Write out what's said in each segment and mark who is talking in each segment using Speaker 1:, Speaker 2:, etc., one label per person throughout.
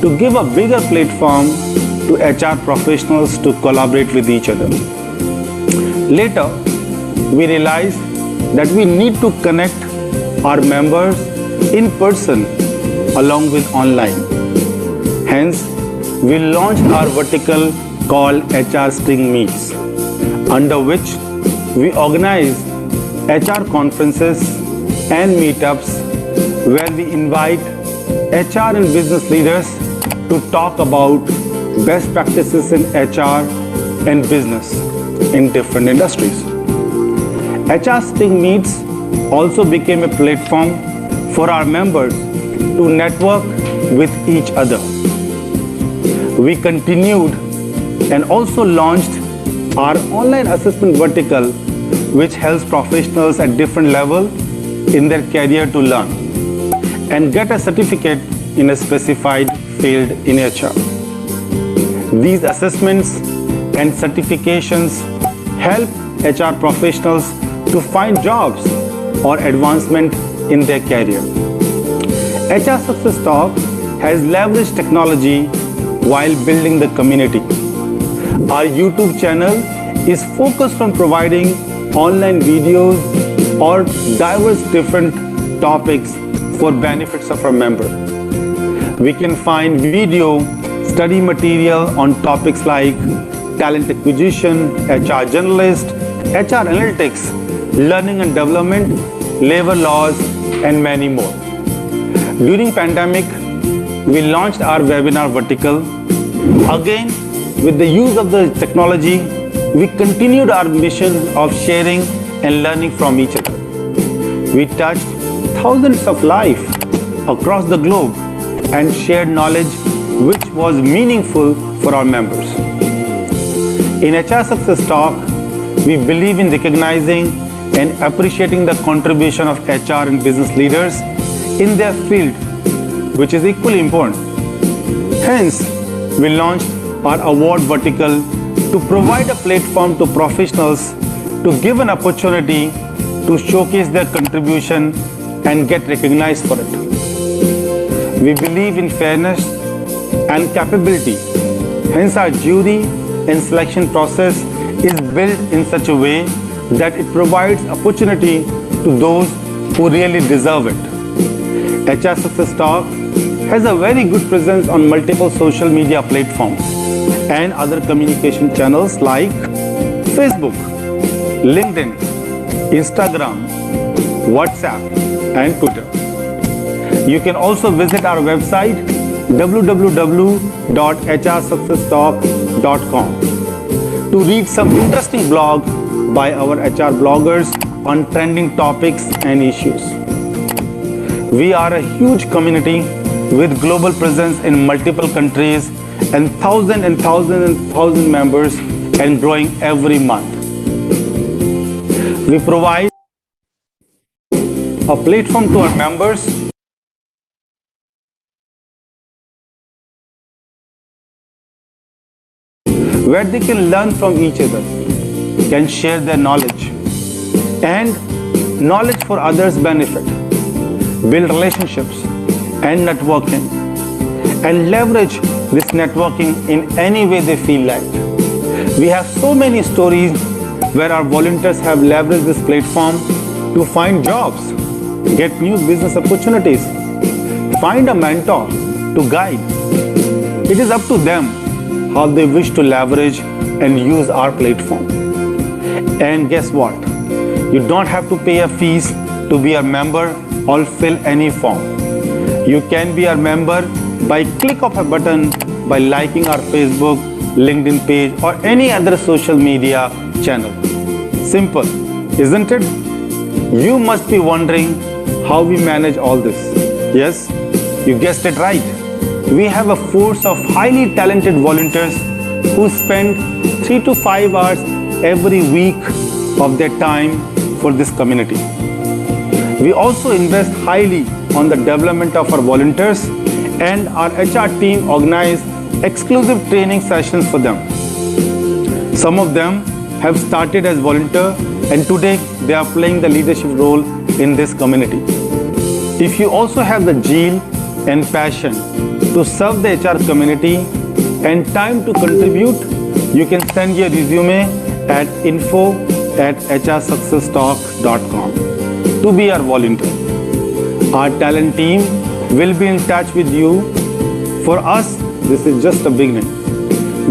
Speaker 1: to give a bigger platform to HR professionals to collaborate with each other. Later, we realized that we need to connect our members in person along with online. Hence, we launched our vertical called HR Sting Meets, under which we organize HR conferences and meetups where we invite HR and business leaders to talk about best practices in HR and business in different industries. HR Sting Meets also became a platform for our members to network with each other. We continued and also launched our online assessment vertical, which helps professionals at different levels in their career to learn and get a certificate in a specified field in HR. These assessments and certifications help HR professionals to find jobs or advancement in their career. HR Success Talk has leveraged technology while building the community. Our YouTube channel is focused on providing online videos or diverse different topics for benefits of our members. We can find video study material on topics like talent acquisition, HR generalist, HR analytics, learning and development, labor laws, and many more. During pandemic, we launched our webinar vertical. Again, with the use of the technology, we continued our mission of sharing and learning from each other. We touched thousands of lives across the globe and shared knowledge which was meaningful for our members. In HR Success Talk, we believe in recognizing and appreciating the contribution of HR and business leaders in their field, which is equally important. Hence, we launched our award vertical to provide a platform to professionals to give an opportunity to showcase their contribution and get recognized for it. We believe in fairness and capability. Hence, our jury and selection process is built in such a way that it provides opportunity to those who really deserve it. HR Success Talk has a very good presence on multiple social media platforms and other communication channels like Facebook, LinkedIn, Instagram, WhatsApp, and Twitter. You can also visit our website www.hrsuccesstalk.com to read some interesting blog by our HR bloggers on trending topics and issues. We are a huge community with global presence in multiple countries and thousands members and growing every month. We provide a platform to our members where they can learn from each other, can share their knowledge, and knowledge for others' benefit, build relationships and networking, and leverage this networking in any way they feel like. We have so many stories where our volunteers have leveraged this platform to find jobs, get new business opportunities, find a mentor to guide. It is up to them how they wish to leverage and use our platform. And guess what? You don't have to pay a fees to be a member or fill any form. You can be a member by click of a button by liking our Facebook, LinkedIn page or any other social media channel. Simple, isn't it? You must be wondering how we manage all this. Yes, you guessed it right. We have a force of highly talented volunteers who spend 3 to 5 hours every week of their time for this community. We also invest highly on the development of our volunteers, and our HR team organize exclusive training sessions for them. Some of them have started as volunteers and today they are playing the leadership role in this community. If you also have the zeal and passion to serve the HR community and time to contribute, you can send your resume at info@hrsuccesstalk.com to be our volunteer. Our talent team will be in touch with you. For us, this is just a beginning.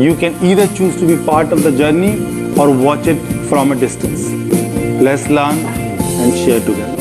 Speaker 1: You can either choose to be part of the journey or watch it from a distance. Let's learn and share together.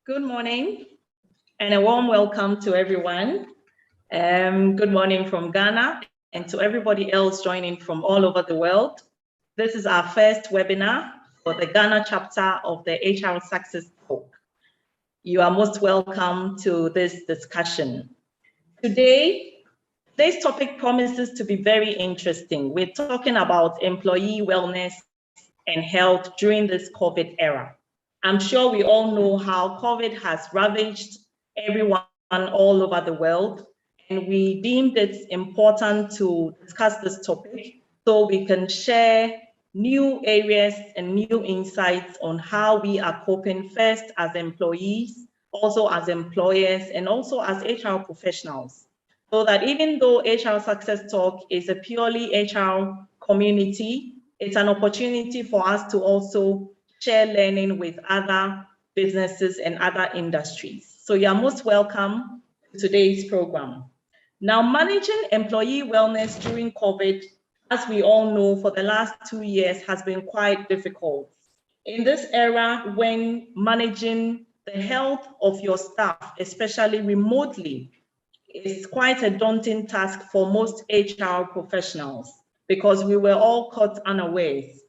Speaker 2: Good morning and a warm welcome to everyone. Good morning from Ghana and to everybody else joining from all over the world. This is our first webinar for the Ghana chapter of the HR Success Talk. You are most welcome to this discussion. Today's topic promises to be very interesting. We're talking about employee wellness and health during this COVID era. I'm sure we all know how COVID has ravaged everyone all over the world, and we deemed it important to discuss this topic so we can share new areas and new insights on how we are coping first as employees, also as employers, and also as HR professionals. So that even though HR Success Talk is a purely HR community, it's an opportunity for us to also share learning with other businesses and other industries. So you are most welcome to today's program. Now, managing employee wellness during COVID, as we all know, for the last 2 years has been quite difficult. In this era, when managing the health of your staff, especially remotely, is quite a daunting task for most HR professionals because we were all caught unawares.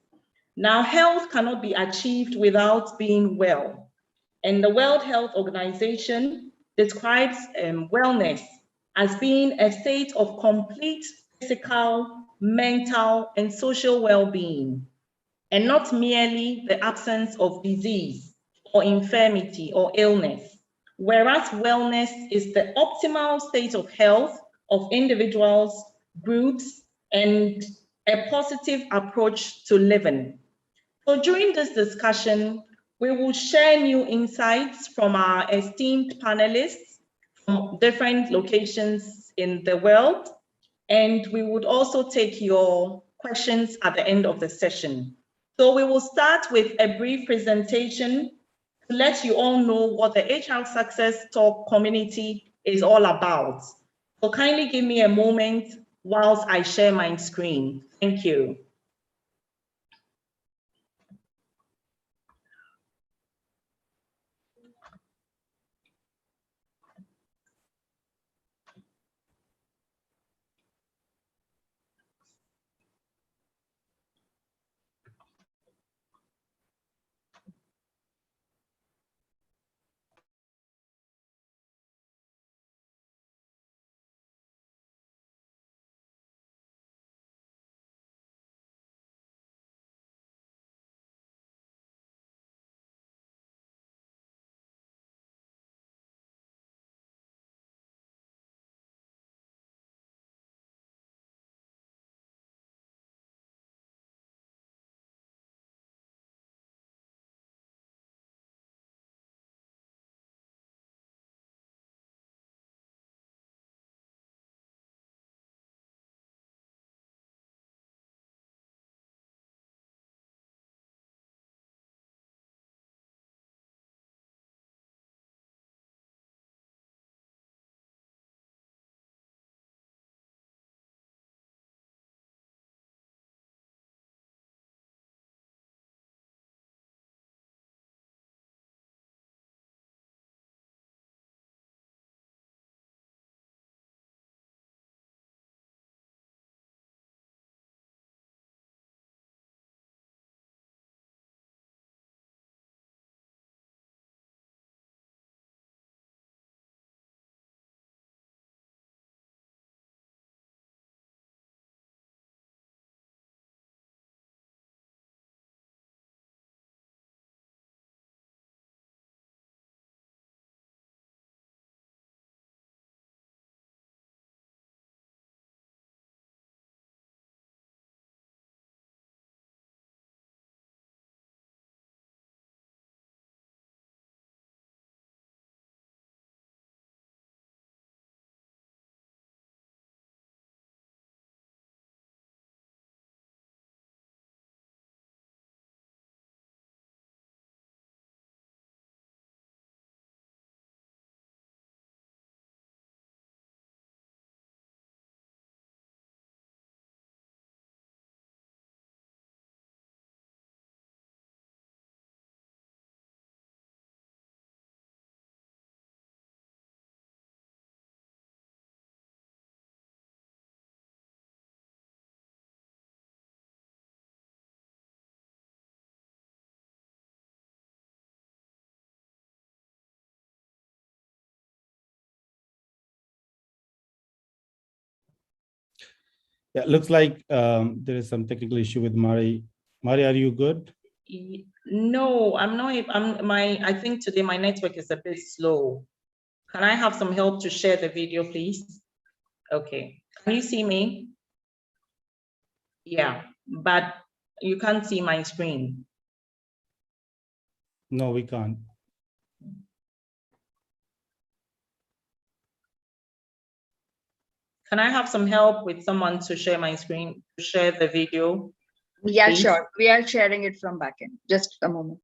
Speaker 2: Now, health cannot be achieved without being well. And the World Health Organization describes wellness as being a state of complete physical, mental, and social well-being, and not merely the absence of disease or infirmity or illness. Whereas wellness is the optimal state of health of individuals, groups, and a positive approach to living. So during this discussion, we will share new insights from our esteemed panelists from different locations in the world, and we would also take your questions at the end of the session. So we will start with a brief presentation to let you all know what the HR Success Talk community is all about. So kindly give me a moment whilst I share my screen. Thank you.
Speaker 1: Yeah, looks like there is some technical issue with Mari. Mari, are you good?
Speaker 2: No, I'm not. I think today my network is a bit slow. Can I have some help to share the video, please? Okay. Can you see me? Yeah, but you can't see my screen.
Speaker 1: No, we can't.
Speaker 2: Can I have some help with someone to share my screen, to share the video?
Speaker 3: Yeah,
Speaker 2: Please?
Speaker 3: sure. We are sharing it from backend. Just a moment.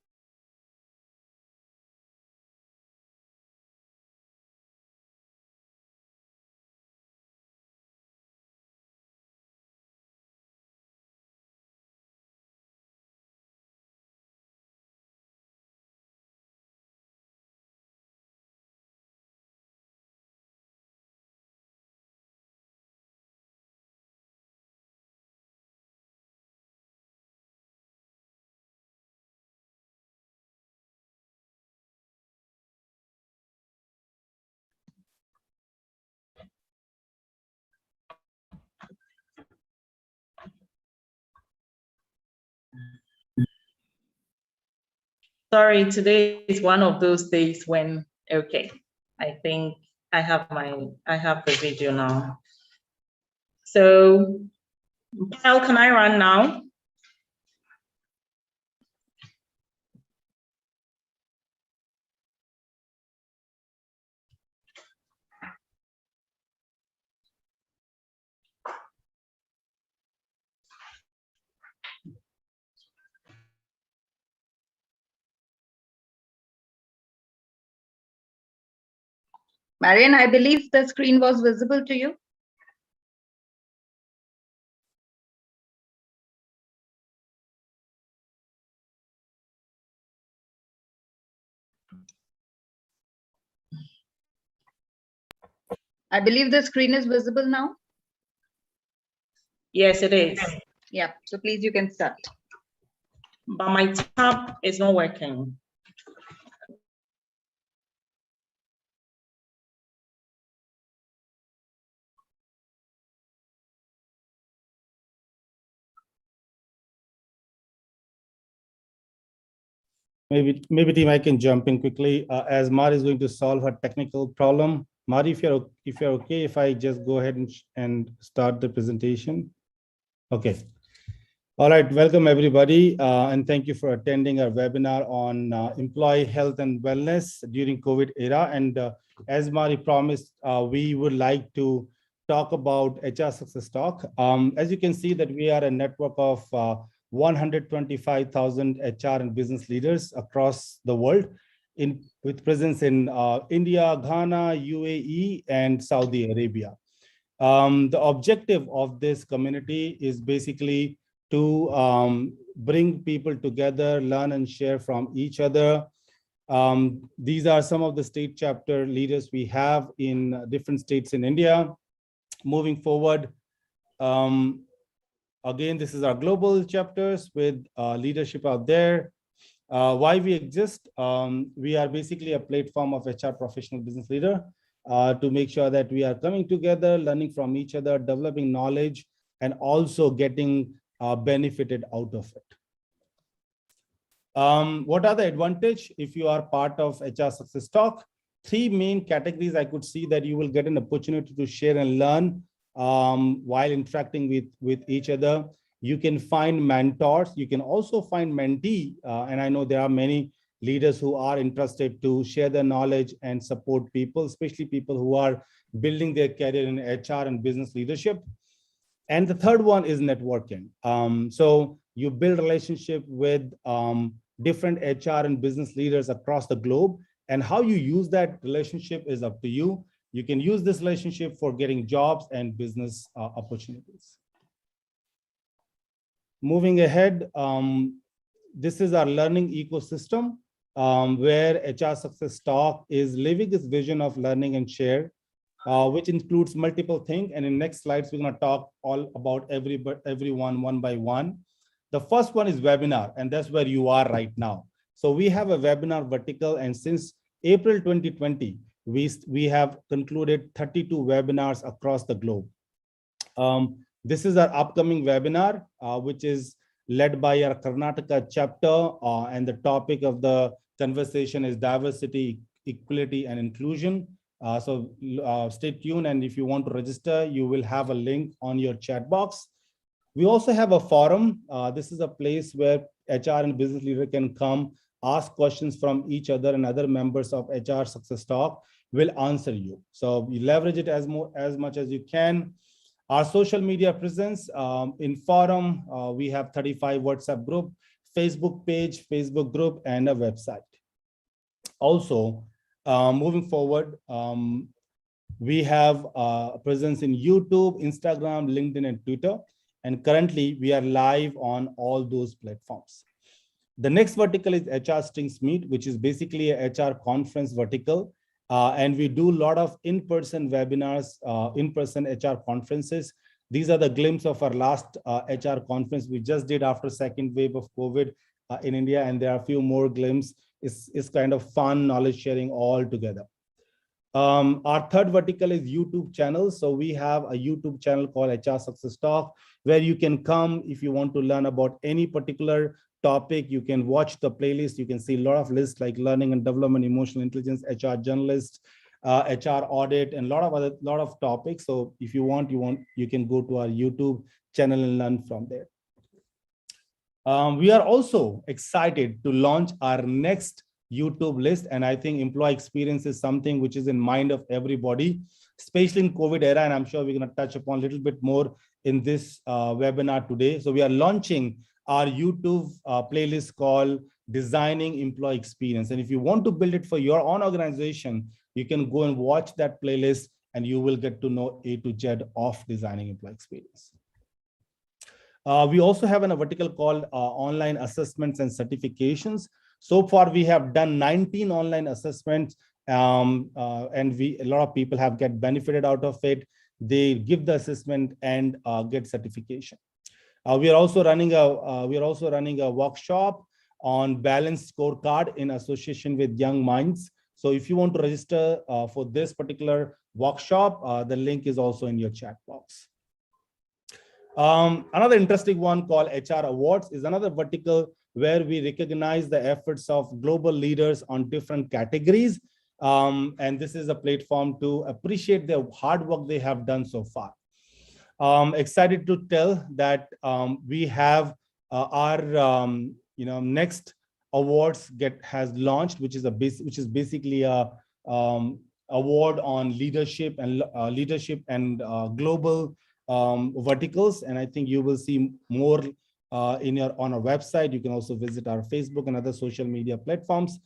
Speaker 2: Sorry, today is one of those days when, okay, I think I have the video now. So, Kyle, can I run now?
Speaker 3: Marian, I believe the screen was visible to you. I believe the screen is visible now.
Speaker 2: Yes, it is.
Speaker 3: Yeah, so please you can start.
Speaker 2: But my tab is not working.
Speaker 1: Maybe team, I can jump in quickly as Mari is going to solve her technical problem. Mari, if you're okay, if I just go ahead and start the presentation. Okay. All right, welcome everybody, and thank you for attending our webinar on employee health and wellness during COVID era. And as Mari promised, we would like to talk about HR Success Talk. As you can see that we are a network of 125,000 HR and business leaders across the world with presence in India, Ghana, UAE, and Saudi Arabia. The objective of this community is basically to bring people together, learn and share from each other. These are some of the state chapter leaders we have in different states in India. Moving forward, again, this is our global chapters with leadership out there. Why we exist? We are basically a platform of HR professional business leader to make sure that we are coming together, learning from each other, developing knowledge, and also getting benefited out of it. What are the advantage if you are part of HR Success Talk? Three main categories I could see that you will get an opportunity to share and learn while interacting with each other. You can find mentors. You can also find mentee. And I know there are many leaders who are interested to share their knowledge and support people, especially people who are building their career in HR and business leadership. And the third one is networking. So you build relationship with different HR and business leaders across the globe, and how you use that relationship is up to you. You can use this relationship for getting jobs and business opportunities. Moving ahead, this is our learning ecosystem where HR Success Talk is living this vision of learning and share, which includes multiple things. And in next slides, we're going to talk all about everyone one by one. The first one is webinar, and that's where you are right now. So we have a webinar vertical, and since April 2020, we have concluded 32 webinars across the globe. This is our upcoming webinar, which is led by our Karnataka chapter, and the topic of the conversation is diversity, equality, and inclusion. So stay tuned, and if you want to register, you will have a link on your chat box. We also have a forum. This is a place where HR and business leader can come, ask questions from each other, and other members of HR Success Talk will answer you. So you leverage it as much as you can. Our social media presence in forum, we have 35 WhatsApp group, Facebook page, Facebook group, and a website. Also, moving forward, we have a presence in YouTube, Instagram, LinkedIn, and Twitter. And currently, we are live on all those platforms. The next vertical is HR Strings Meet, which is basically a HR conference vertical. And we do a lot of in-person webinars, in-person HR conferences. These are the glimpse of our last HR conference we just did after second wave of COVID in India. And there are a few more glimpses. It's kind of fun knowledge sharing all together. Our third vertical is YouTube channels. So we have a YouTube channel called HR Success Talk, where you can come if you want to learn about any particular topic. You can watch the playlist. You can see a lot of lists like learning and development, emotional intelligence, HR journalist, HR audit, and a lot of topics. So if you can go to our YouTube channel and learn from there. We are also excited to launch our next YouTube list. And I think employee experience is something which is in mind of everybody, especially in COVID era. And I'm sure we're going to touch upon a little bit more in this webinar today. So we are launching our YouTube playlist called Designing Employee Experience. And if you want to build it for your own organization, you can go and watch that playlist and you will get to know A to Z of designing employee experience. We also have a vertical called online assessments and certifications. So far, we have done 19 online assessments and a lot of people have get benefited out of it. They give the assessment and get certification. We are also running a workshop on balanced scorecard in association with Young Minds. So if you want to register for this particular workshop, the link is also in your chat box. Another interesting one called HR Awards is another vertical where we recognize the efforts of global leaders on different categories. And this is a platform to appreciate the hard work they have done so far. Excited to tell that we have our next awards has launched, which is basically a award on leadership and global verticals. And I think you will see more on our website. You can also visit our Facebook and other social media platforms.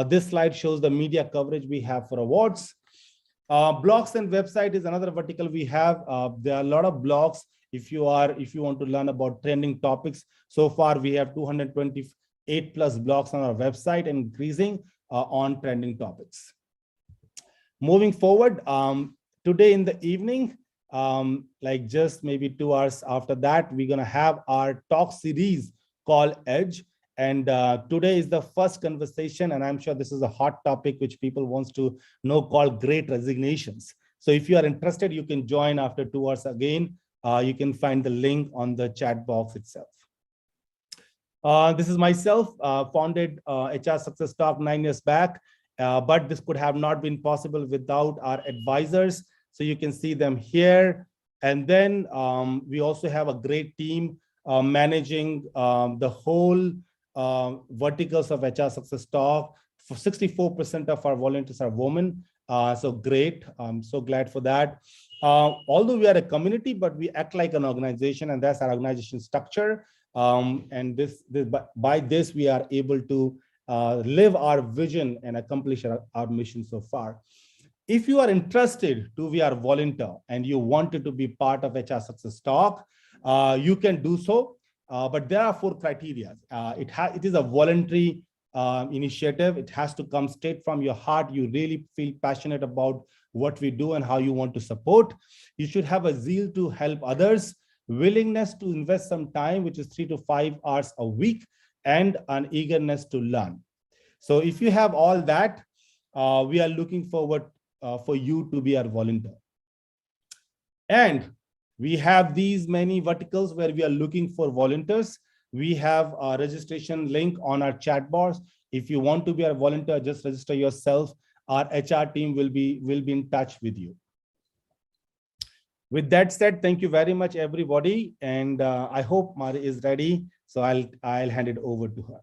Speaker 1: This slide shows the media coverage we have for awards. Blogs and website is another vertical we have. There are a lot of blogs. If you want to learn about trending topics, so far we have 228 plus blogs on our website and increasing on trending topics. Moving forward, today in the evening, like just maybe 2 hours after that, we're gonna have our talk series called Edge. And today is the first conversation, and I'm sure this is a hot topic which people wants to know, called Great Resignations. So if you are interested, you can join after 2 hours again. You can find the link on the chat box itself. This is myself, founded HR Success Talk 9 years back, but this could have not been possible without our advisors. So you can see them here. And then we also have a great team managing the whole verticals of HR Success Talk. For 64% of our volunteers are women. So great. I'm so glad for that. Although we are a community, but we act like an organization, and that's our organization structure. And by this, we are able to live our vision and accomplish our mission so far. If you are interested to be our volunteer and you wanted to be part of HR Success Talk, you can do so. But there are 4 criteria. It is a voluntary initiative. It has to come straight from your heart. You really feel passionate about what we do and how you want to support. You should have a zeal to help others, willingness to invest some time, which is 3 to 5 hours a week, and an eagerness to learn. So if you have all that, we are looking forward for you to be our volunteer. And we have these many verticals where we are looking for volunteers. We have a registration link on our chat box. If you want to be a volunteer, just register yourself. Our HR team will be in touch with you. With that said, thank you very much, everybody. And I hope Mari is ready. So I'll hand it over to her.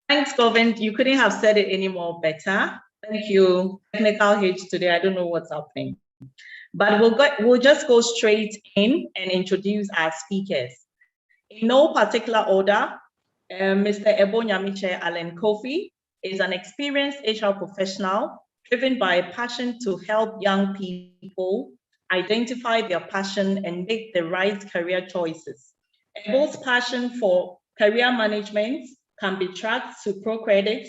Speaker 2: Thanks, Govind. You couldn't have said it any more better. Thank you. Technical hitch today. I don't know what's happening. But we'll just go straight in and introduce our speakers. In no particular order, Mr. Ebo Nyamiche Allen Kofi is an experienced HR professional driven by a passion to help young people identify their passion and make the right career choices. Ebo's passion for career management can be tracked to ProCredit,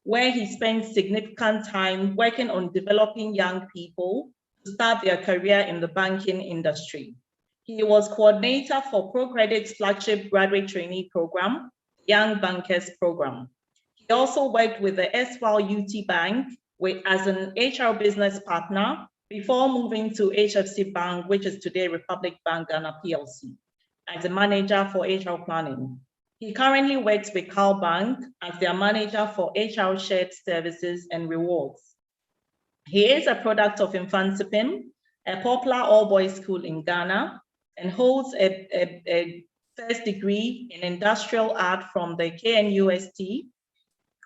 Speaker 2: where he spends significant time working on developing young people to start their career in the banking industry. He was coordinator for ProCredit's flagship graduate trainee program, Young Bankers Program. He also worked with the SWAL UT Bank as an HR business partner before moving to HFC Bank, which is today Republic Bank Ghana PLC, as a manager for HR planning. He currently works with Cal Bank as their manager for HR shared services and rewards. He is a product of Infansipim, a popular all-boys school in Ghana, and holds a first degree in industrial art from the KNUST,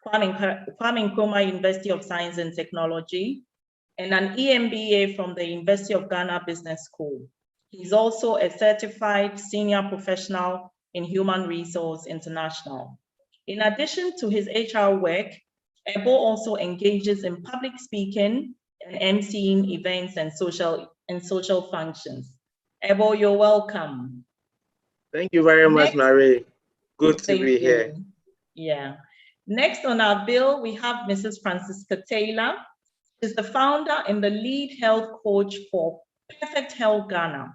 Speaker 2: Kwame Nkrumah University of Science and Technology, and an EMBA from the University of Ghana Business School. He's also a certified senior professional in Human Resource International. In addition to his HR work, Ebo also engages in public speaking and emceeing events and social functions. Ebo, you're welcome.
Speaker 4: Thank you very much, Marie. Good to be here.
Speaker 2: Yeah. Next on our bill, we have Mrs. Francisca Taylor. She's the founder and the lead health coach for Perfect Health Ghana.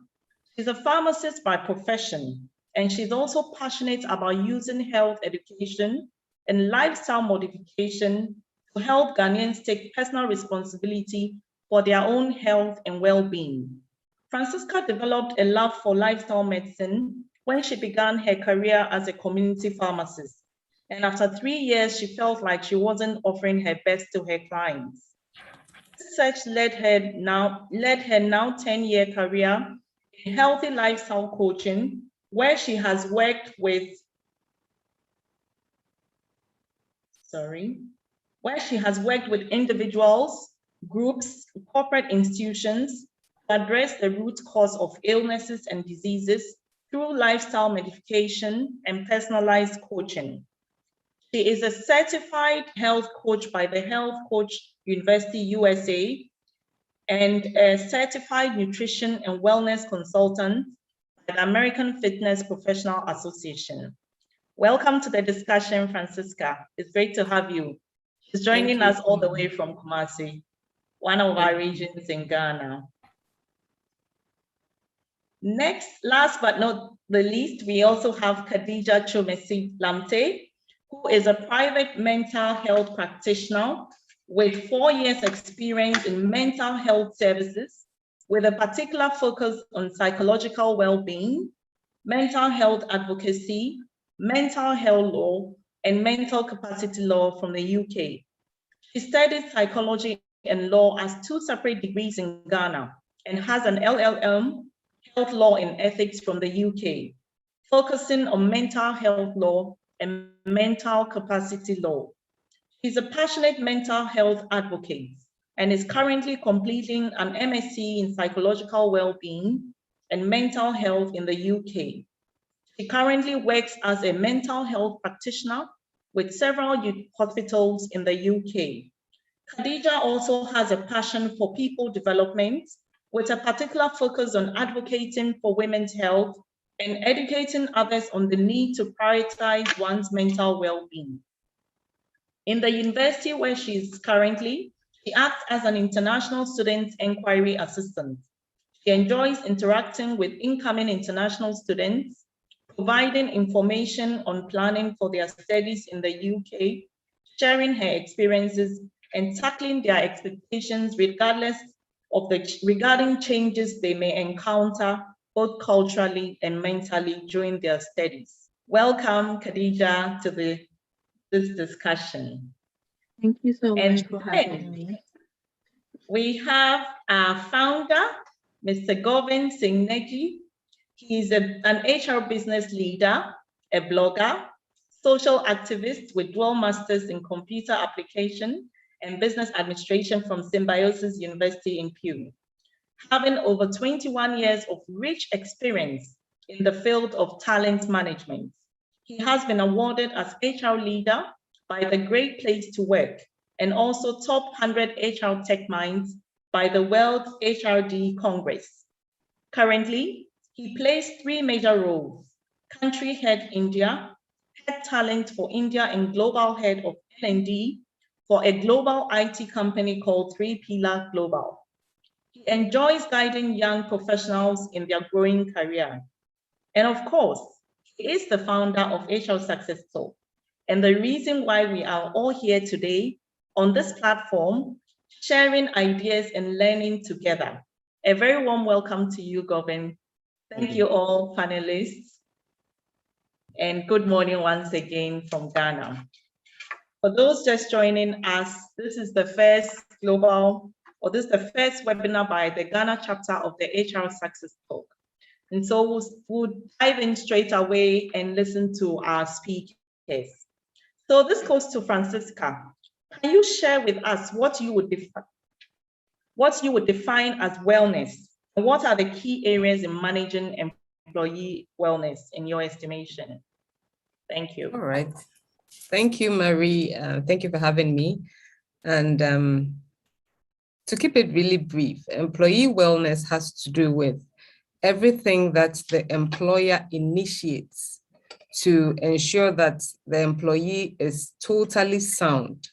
Speaker 2: She's a pharmacist by profession, and she's also passionate about using health education and lifestyle modification to help Ghanaians take personal responsibility for their own health and well-being. Francisca developed a love for lifestyle medicine when she began her career as a community pharmacist. And after 3 years, she felt like she wasn't offering her best to her clients. Research led her now 10-year career in healthy lifestyle coaching, where she has worked with individuals, groups, corporate institutions to address the root cause of illnesses and diseases through lifestyle modification and personalized coaching. She is a certified health coach by the Health Coach University USA and a certified nutrition and wellness consultant by the American Fitness Professional Association. Welcome to the discussion, Francisca. It's great to have you. She's joining us all the way from Kumasi, one of our regions in Ghana. Next, last but not the least, we also have Khadija Chomesi Lamte, who is a private mental health practitioner with 4 years experience in mental health services, with a particular focus on psychological well-being, mental health advocacy, mental health law, and mental capacity law from the UK. She studied psychology and law as 2 separate degrees in Ghana and has an LLM, health law and ethics from the UK, focusing on mental health law and mental capacity law. She's a passionate mental health advocate and is currently completing an MSc in psychological well-being and mental health in the UK. She currently works as a mental health practitioner with several hospitals in the UK. Khadija also has a passion for people development with a particular focus on advocating for women's health and educating others on the need to prioritize one's mental well-being. In the university where she is currently, she acts as an international student inquiry assistant. She enjoys interacting with incoming international students, providing information on planning for their studies in the UK, sharing her experiences, and tackling their expectations regarding changes they may encounter both culturally and mentally during their studies. Welcome, Khadija, to this discussion.
Speaker 4: Thank you so much for having me.
Speaker 2: We have our founder, Mr. Govin Singneji. He is an HR business leader, a blogger, social activist with dual masters in computer application and business administration from Symbiosis University in Pew. Having over 21 years of rich experience in the field of talent management. He has been awarded as HR leader by the Great Place to Work and also top 100 HR tech minds by the World HRD Congress. Currently, he plays 3 major roles: country head India, head talent for India and global head of L&D for a global IT company called 3 Pillar Global. He enjoys guiding young professionals in their growing career. And of course, he is the founder of HR Success Talk. And the reason why we are all here today on this platform, sharing ideas and learning together. A very warm welcome to you, Govin. Thank you all panelists. And good morning once again from Ghana. For those just joining us, this is the first webinar by the Ghana chapter of the HR Success Talk. And so we'll dive in straight away and listen to our speakers. So this goes to Francisca. Can you share with us what you would define as wellness? And what are the key areas in managing employee wellness in your estimation? Thank you.
Speaker 5: All right. Thank you, Marie. Thank you for having me. And to keep it really brief, employee wellness has to do with everything that the employer initiates to ensure that the employee is totally sound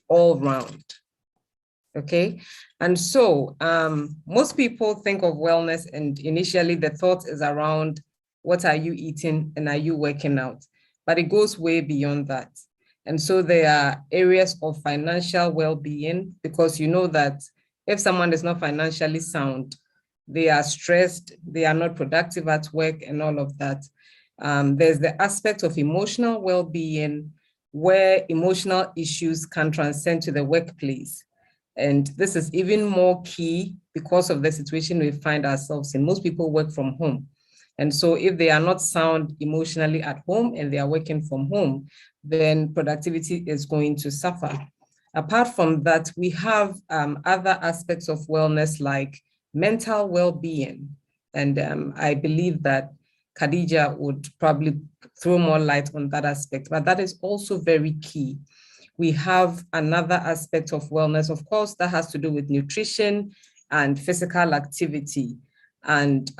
Speaker 5: all round. Okay, and so most people think of wellness, and initially the thought is around what are you eating and are you working out, but it goes way beyond that. And so there are areas of financial well-being, because you know that if someone is not financially sound, they are stressed, they are not productive at work and all of that. There's the aspect of emotional well-being, where emotional issues can transcend to the workplace. And this is even more key because of the situation we find ourselves in. Most people work from home. And so if they are not sound emotionally at home and they are working from home, then productivity is going to suffer. Apart from that, we have other aspects of wellness like mental well-being. And I believe that Khadija would probably throw more light on that aspect, but that is also very key. We have another aspect of wellness, of course, that has to do with nutrition and physical activity. And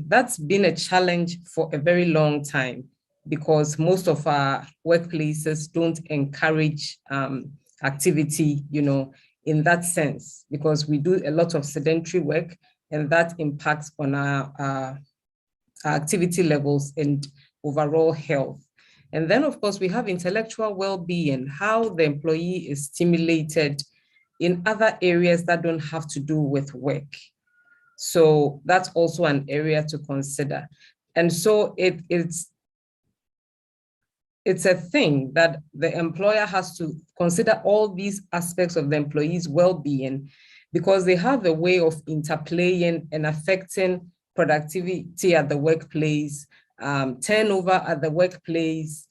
Speaker 5: that's been a challenge for a very long time, because most of our workplaces don't encourage activity, in that sense, because we do a lot of sedentary work, and that impacts on our activity levels and overall health. And then, of course, we have intellectual well-being, how the employee is stimulated in other areas that don't have to do with work. So that's also an area to consider. And so it's a thing that the employer has to consider all these aspects of the employee's well-being, because they have a way of interplaying and affecting productivity at the workplace, turnover at the workplace,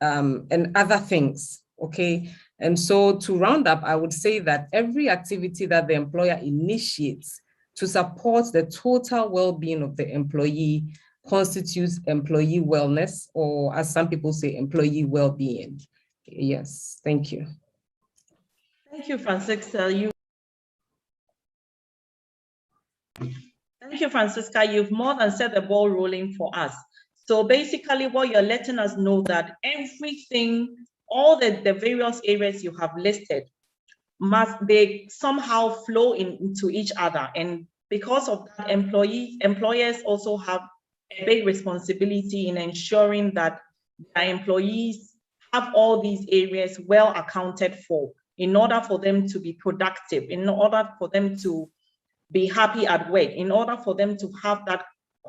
Speaker 5: and other things, okay? And so to round up, I would say that every activity that the employer initiates to support the total well-being of the employee constitutes employee wellness, or as some people say, employee well-being. Yes, thank you.
Speaker 2: Thank you, Francisca. Thank you, Francisca. You've more than set the ball rolling for us. So basically what you're letting us know that everything, all the various areas you have listed, they somehow flow into each other. And because of that, employers also have a big responsibility in ensuring that their employees have all these areas well accounted for in order for them to be productive, in order for them to be happy at work, in order for them to have that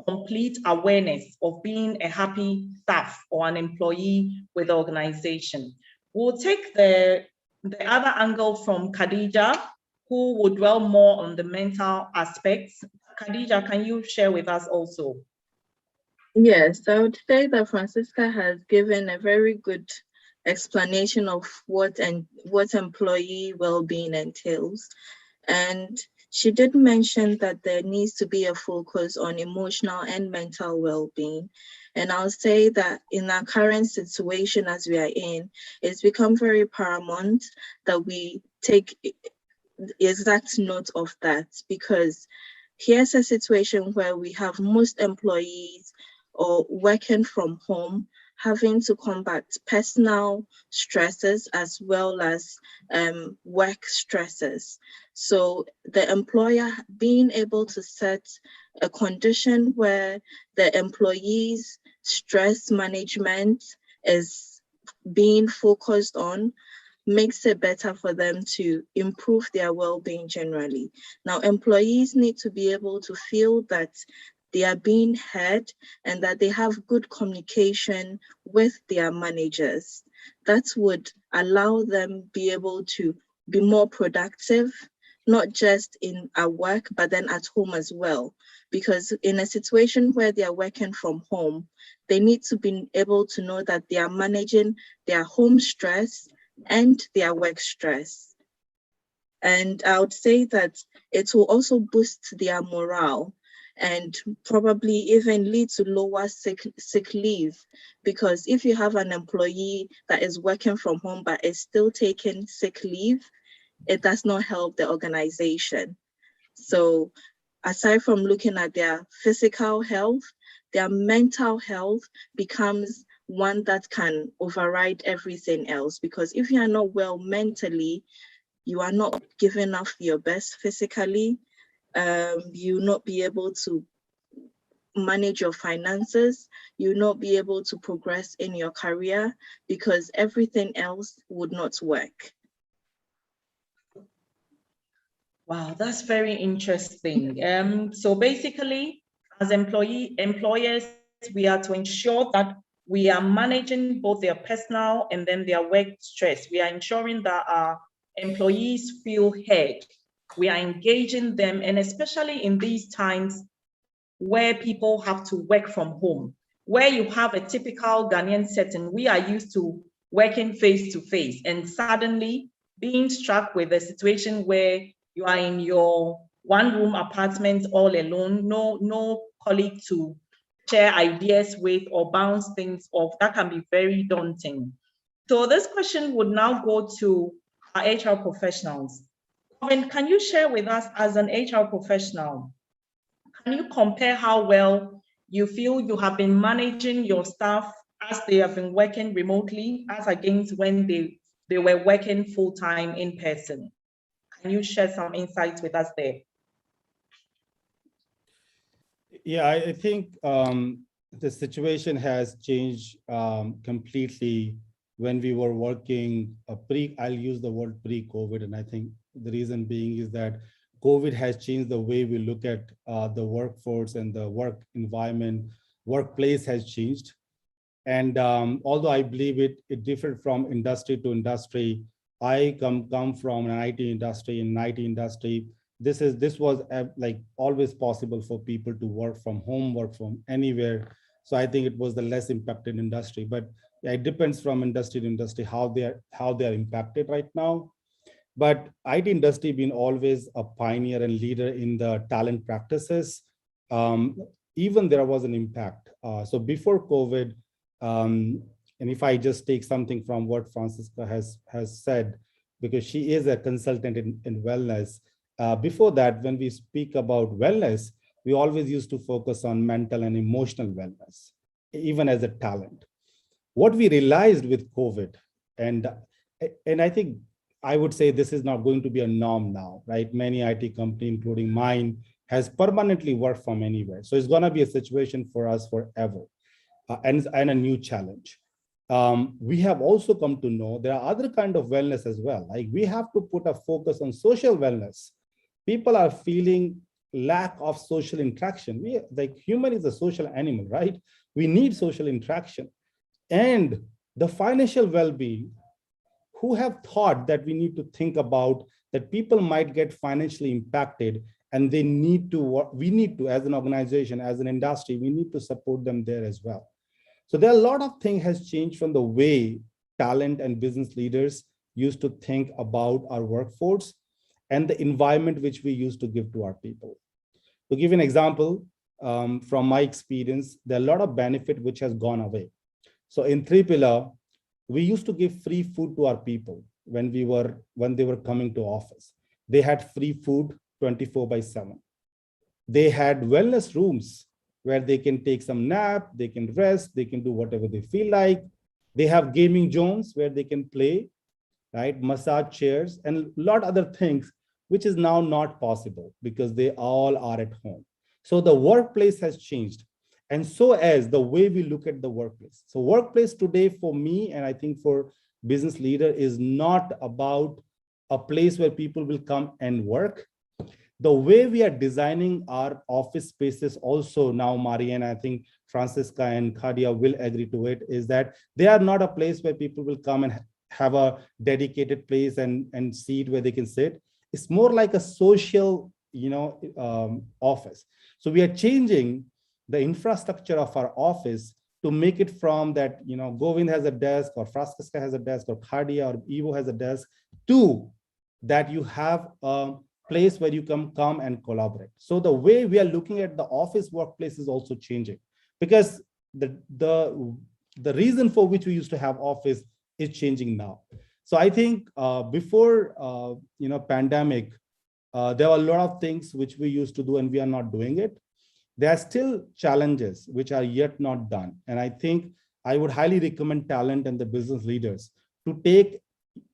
Speaker 2: complete awareness of being a happy staff or an employee with the organization. We'll take the other angle from Khadija, who would dwell more on the mental aspects. Khadija, can you share with us also?
Speaker 4: Yes, I would say that Francisca has given a very good explanation of what employee well-being entails. And she did mention that there needs to be a focus on emotional and mental well-being. And I'll say that in our current situation as we are in, it's become very paramount that we take exact note of that, because here's a situation where we have most employees or working from home having to combat personal stresses as well as work stresses. So the employer being able to set a condition where the employee's stress management is being focused on makes it better for them to improve their well-being generally. Now, employees need to be able to feel that they are being heard and that they have good communication with their managers. That would allow them be able to be more productive, not just in at work, but then at home as well. Because in a situation where they are working from home, they need to be able to know that they are managing their home stress and their work stress. And I would say that it will also boost their morale and probably even lead to lower sick leave, because if you have an employee that is working from home but is still taking sick leave, it does not help the organization. So aside from looking at their physical health, their mental health becomes one that can override everything else. Because if you are not well mentally, you are not giving off your best physically, you will not be able to manage your finances, you will not be able to progress in your career because everything else would not work.
Speaker 2: Wow, that's very interesting. So basically, as employers, we are to ensure that we are managing both their personal and then their work stress. We are ensuring that our employees feel heard. We are engaging them, and especially in these times where people have to work from home, where you have a typical Ghanaian setting, we are used to working face to face, and suddenly being struck with a situation where you are in your one-room apartment all alone, no colleague to share ideas with or bounce things off, that can be very daunting. So this question would now go to our HR professionals. Kevin, can you share with us as an HR professional, can you compare how well you feel you have been managing your staff as they have been working remotely as against when they were working full-time in person? Can you share some insights with us there?
Speaker 1: Yeah, I think the situation has changed completely when we were working I'll use the word pre-COVID, and I think the reason being is that COVID has changed the way we look at the workforce and the work environment. Workplace has changed. And although I believe it differed from industry to industry, I come from an IT industry. In IT industry, this was like always possible for people to work from home, work from anywhere. So I think it was the less impacted industry. But yeah, it depends from industry to industry how they are impacted right now. But IT industry been always a pioneer and leader in the talent practices. Even there was an impact. So before COVID, and if I just take something from what Francisca has said, because she is a consultant in wellness. Before that, when we speak about wellness, we always used to focus on mental and emotional wellness, even as a talent. What we realized with COVID, and I think I would say this is not going to be a norm now, right? Many IT companies, including mine, has permanently worked from anywhere. So it's going to be a situation for us forever, and a new challenge. We have also come to know there are other kind of wellness as well. Like we have to put a focus on social wellness. People are feeling lack of social interaction. Like human is a social animal, right? We need social interaction. And the financial well-being, who have thought that we need to think about that people might get financially impacted and they need to work, we need to, as an organization, as an industry, we need to support them there as well. So there are a lot of things has changed from the way talent and business leaders used to think about our workforce and the environment which we used to give to our people. To give an example, from my experience, there are a lot of benefit which has gone away. So in 3 Pillar, we used to give free food to our people when they were coming to office. They had free food 24/7. They had wellness rooms where they can take some nap, they can rest, they can do whatever they feel like. They have gaming zones where they can play, right? Massage chairs and a lot other things, which is now not possible because they all are at home. So the workplace has changed. And so as the way we look at the workplace. So workplace today for me, and I think for business leader, is not about a place where people will come and work. The way we are designing our office spaces also now, Marianne, I think Francisca and Khadia will agree to it, is that they are not a place where people will come and have a dedicated place and seat where they can sit. It's more like a social, office. So we are changing the infrastructure of our office to make it from that, Govind has a desk or Francisca has a desk or Khadia or Ivo has a desk, to that you have a place where you can come and collaborate. So the way we are looking at the office workplace is also changing, because the reason for which we used to have office is changing now. So I think before pandemic, there were a lot of things which we used to do and we are not doing it. there are still challenges which are yet not done. And I think I would highly recommend talent and the business leaders to take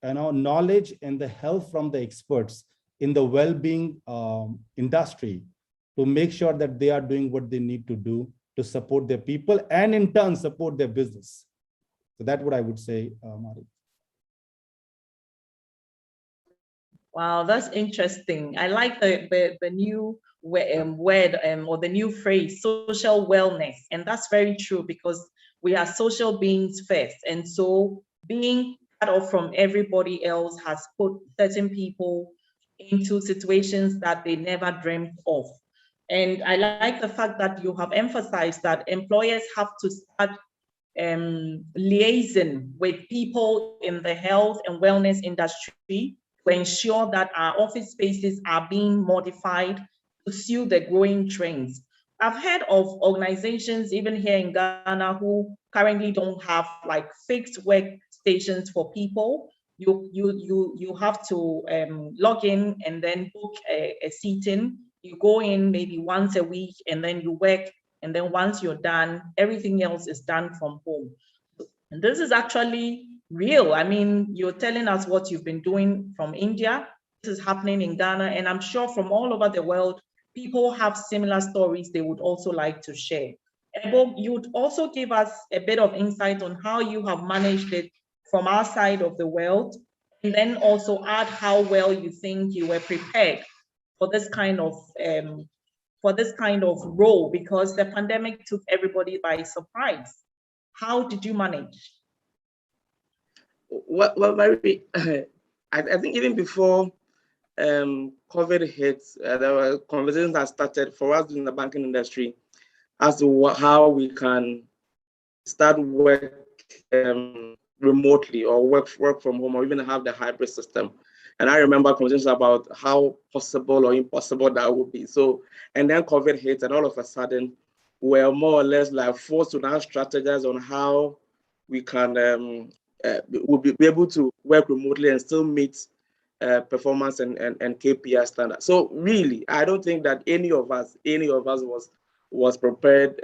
Speaker 1: knowledge and the help from the experts in the well-being industry to make sure that they are doing what they need to do to support their people and in turn support their business. So that's what I would say, Mari.
Speaker 2: Wow, that's interesting. I like the new word or the new phrase, social wellness. And that's very true because we are social beings first. And so being cut off from everybody else has put certain people into situations that they never dreamed of. And I like the fact that you have emphasized that employers have to start liaison with people in the health and wellness industry to ensure that our office spaces are being modified to suit the growing trends. I've heard of organizations, even here in Ghana, who currently don't have like fixed workstations for people. You have to log in and then book a seating. You go in maybe once a week and then you work. And then once you're done, everything else is done from home. And this is actually real. I mean, you're telling us what you've been doing from India. This is happening in Ghana. And I'm sure from all over the world, people have similar stories they would also like to share. Ebo, you would also give us a bit of insight on how you have managed it from our side of the world, and then also add how well you think you were prepared for this kind of role, because the pandemic took everybody by surprise. How did you manage?
Speaker 6: Well, Mary, I think even before COVID hit, there were conversations that started for us in the banking industry as to how we can start work remotely or work from home, or even have the hybrid system. And I remember conversations about how possible or impossible that would be. So, and then COVID hit, and all of a sudden, we're more or less like forced to now strategize on how we can we'll be able to work remotely and still meet performance and KPI standards. So really, I don't think that any of us was prepared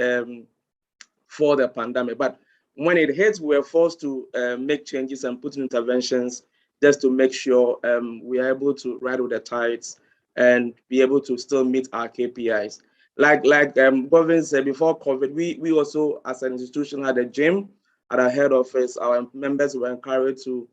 Speaker 6: for the pandemic. But when it hits, we were forced to make changes and put in interventions just to make sure we are able to ride with the tides and be able to still meet our KPIs. Like Govin said, before COVID, we also, as an institution, had a gym at our head office. Our members were encouraged to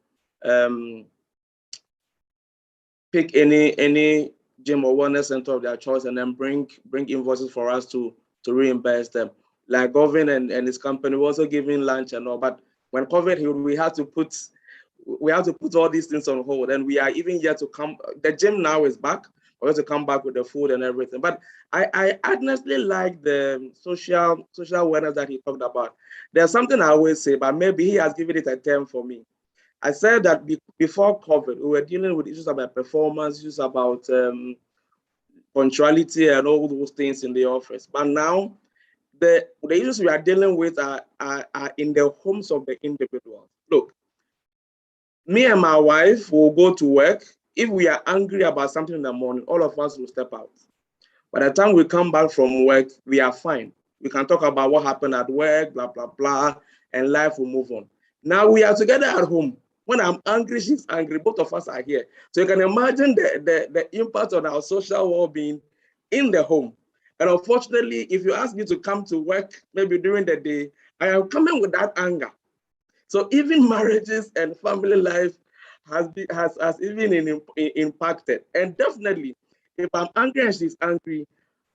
Speaker 6: pick any gym or wellness center of their choice and then bring invoices for us to reimburse them. Like Govin and his company were also giving lunch and all, but when COVID hit, we had to put all these things on hold, and we are even yet to come. The gym now is back. We're going to come back with the food and everything. But I honestly like the social awareness that he talked about. There's something I always say, but maybe he has given it a term for me. I said that before COVID, we were dealing with issues about performance, issues about punctuality and all those things in the office. But now, the issues we are dealing with are in the homes of the individuals. Look, me and my wife will go to work. If we are angry about something in the morning, all of us will step out. By the time we come back from work, we are fine. We can talk about what happened at work, blah, blah, blah, and life will move on. Now we are together at home. When I'm angry, she's angry. Both of us are here. So you can imagine the impact on our social well-being in the home. And unfortunately, if you ask me to come to work, maybe during the day, I am coming with that anger. So even marriages and family life has even impacted. And definitely, if I'm angry and she's angry,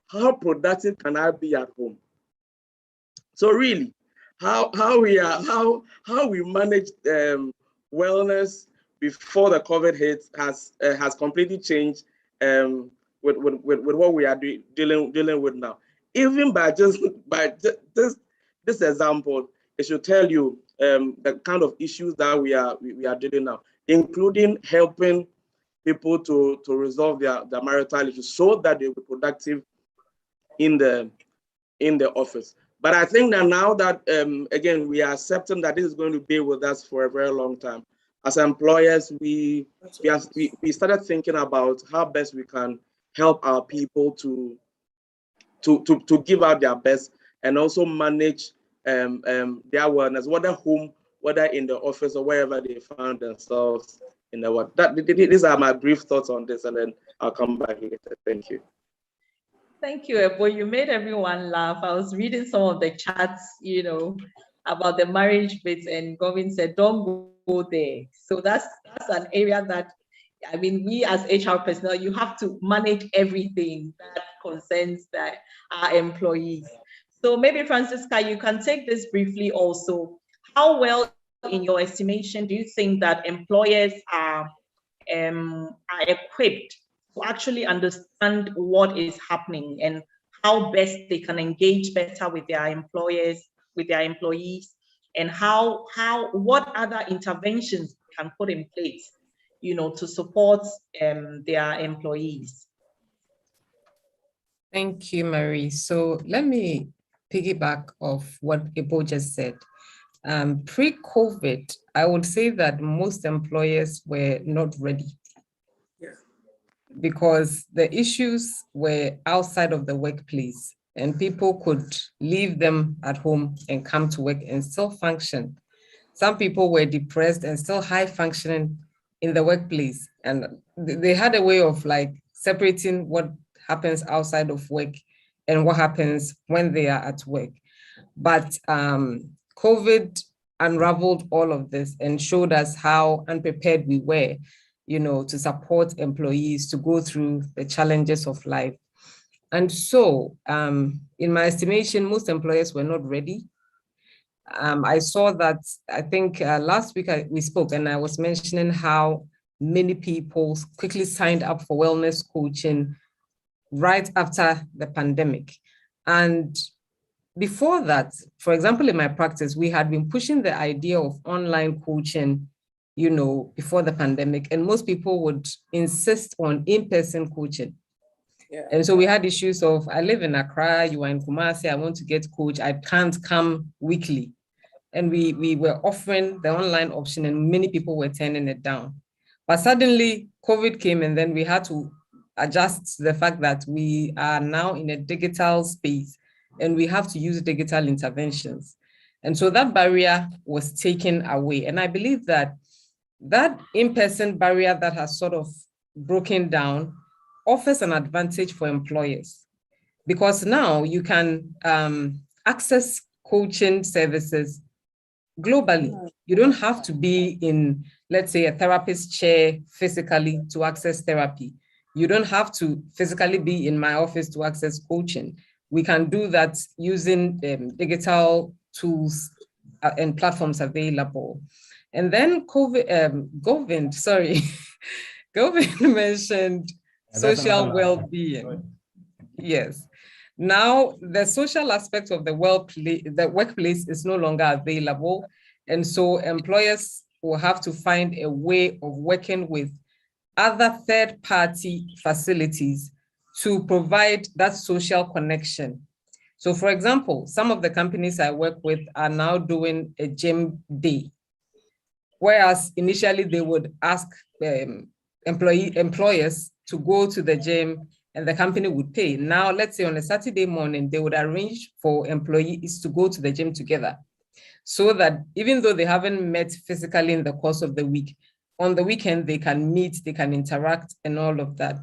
Speaker 6: how productive can I be at home? So really, how we manage wellness before the COVID hit has completely changed with what we are dealing with now. Even by this example, it should tell you the kind of issues that we are dealing now, including helping people to resolve their marital issues so that they'll be productive in the office. But I think that now that again we are accepting that this is going to be with us for a very long time, as employers, we started thinking about how best we can help our people to to give out their best and also manage their wellness, whether home, whether in the office or wherever they found themselves in the world. These are my brief thoughts on this, and then I'll come back later. Thank you.
Speaker 2: Thank you, Ebo. You made everyone laugh. I was reading some of the chats, about the marriage bits, and Govin said, don't go there. So that's an area that, I mean, we as HR personnel, you have to manage everything that concerns our employees. So maybe, Francisca, you can take this briefly also. How well, in your estimation, do you think that employers are equipped to actually understand what is happening and how best they can engage better with their employers, with their employees, and what other interventions they can put in place, to support their employees?
Speaker 5: Thank you, Marie. So let me piggyback off what Ibo just said. Pre-COVID, I would say that most employers were not ready. Because the issues were outside of the workplace and people could leave them at home and come to work and still function. Some people were depressed and still high functioning in the workplace. And they had a way of like separating what happens outside of work and what happens when they are at work. But COVID unraveled all of this and showed us how unprepared we were, to support employees to go through the challenges of life. And so, in my estimation, most employers were not ready. I saw that, I think last week we spoke and I was mentioning how many people quickly signed up for wellness coaching right after the pandemic. And before that, for example, in my practice, we had been pushing the idea of online coaching, before the pandemic, and most people would insist on in-person coaching. Yeah. And so we had issues of, I live in Accra, you are in Kumasi, I want to get coached, I can't come weekly. And we were offering the online option and many people were turning it down. But suddenly COVID came and then we had to adjust to the fact that we are now in a digital space and we have to use digital interventions. And so that barrier was taken away. And I believe that in-person barrier that has sort of broken down offers an advantage for employers, because now you can access coaching services globally. You don't have to be in, let's say, a therapist chair physically to access therapy. You don't have to physically be in my office to access coaching. We can do that using digital tools and platforms available. And then Govin mentioned social well-being. Yes. Now, the social aspect of the workplace is no longer available. And so employers will have to find a way of working with other third-party facilities to provide that social connection. So for example, some of the companies I work with are now doing a gym day, whereas initially they would ask employers to go to the gym and the company would pay. Now, let's say on a Saturday morning, they would arrange for employees to go to the gym together, so that even though they haven't met physically in the course of the week, on the weekend, they can meet, they can interact and all of that.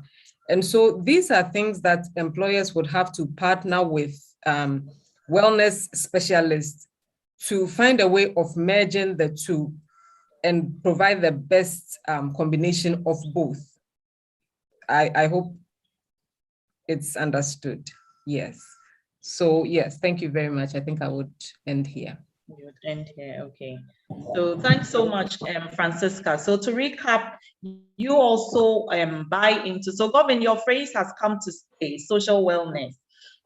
Speaker 5: And so these are things that employers would have to partner with wellness specialists to find a way of merging the two and provide the best combination of both. I hope it's understood. Yes. So yes, thank you very much. I think I would end here.
Speaker 2: You would end here, okay. So thanks so much, Francisca. So to recap, you also buy into, so Govin, your phrase has come to stay, social wellness.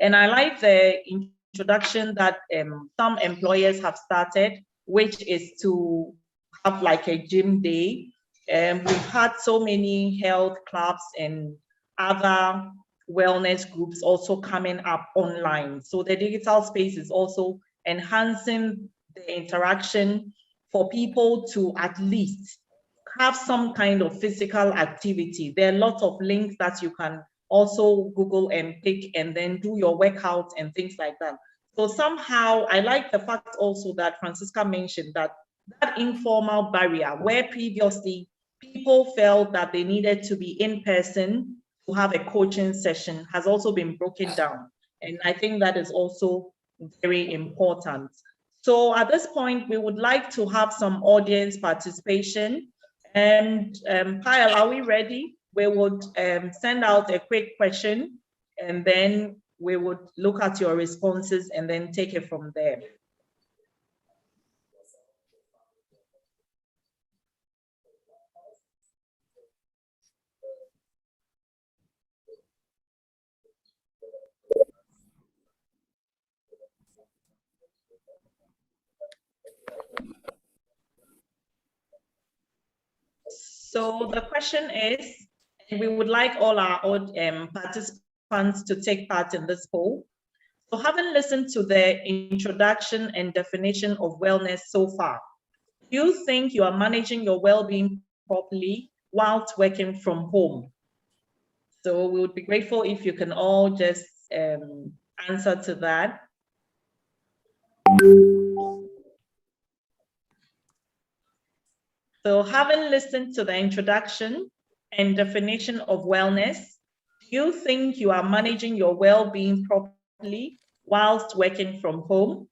Speaker 2: And I like the introduction that some employers have started, which is to have like a gym day. We've had so many health clubs and other wellness groups also coming up online. So the digital space is also enhancing the interaction for people to at least have some kind of physical activity. There are lots of links that you can also Google and pick and then do your workout and things like that. So somehow I like the fact also that Francisca mentioned that informal barrier where previously people felt that they needed to be in person to have a coaching session has also been broken down. And I think that is also very important. So at this point, we would like to have some audience participation. And Kyle, are we ready? We would send out a quick question and then we would look at your responses and then take it from there. So the question is, and we would like all our participants to take part in this poll. So having listened to the introduction and definition of wellness so far, do you think you are managing your well-being properly whilst working from home? So we would be grateful if you can all just answer to that. So having listened to the introduction and definition of wellness, do you think you are managing your well-being properly whilst working from home?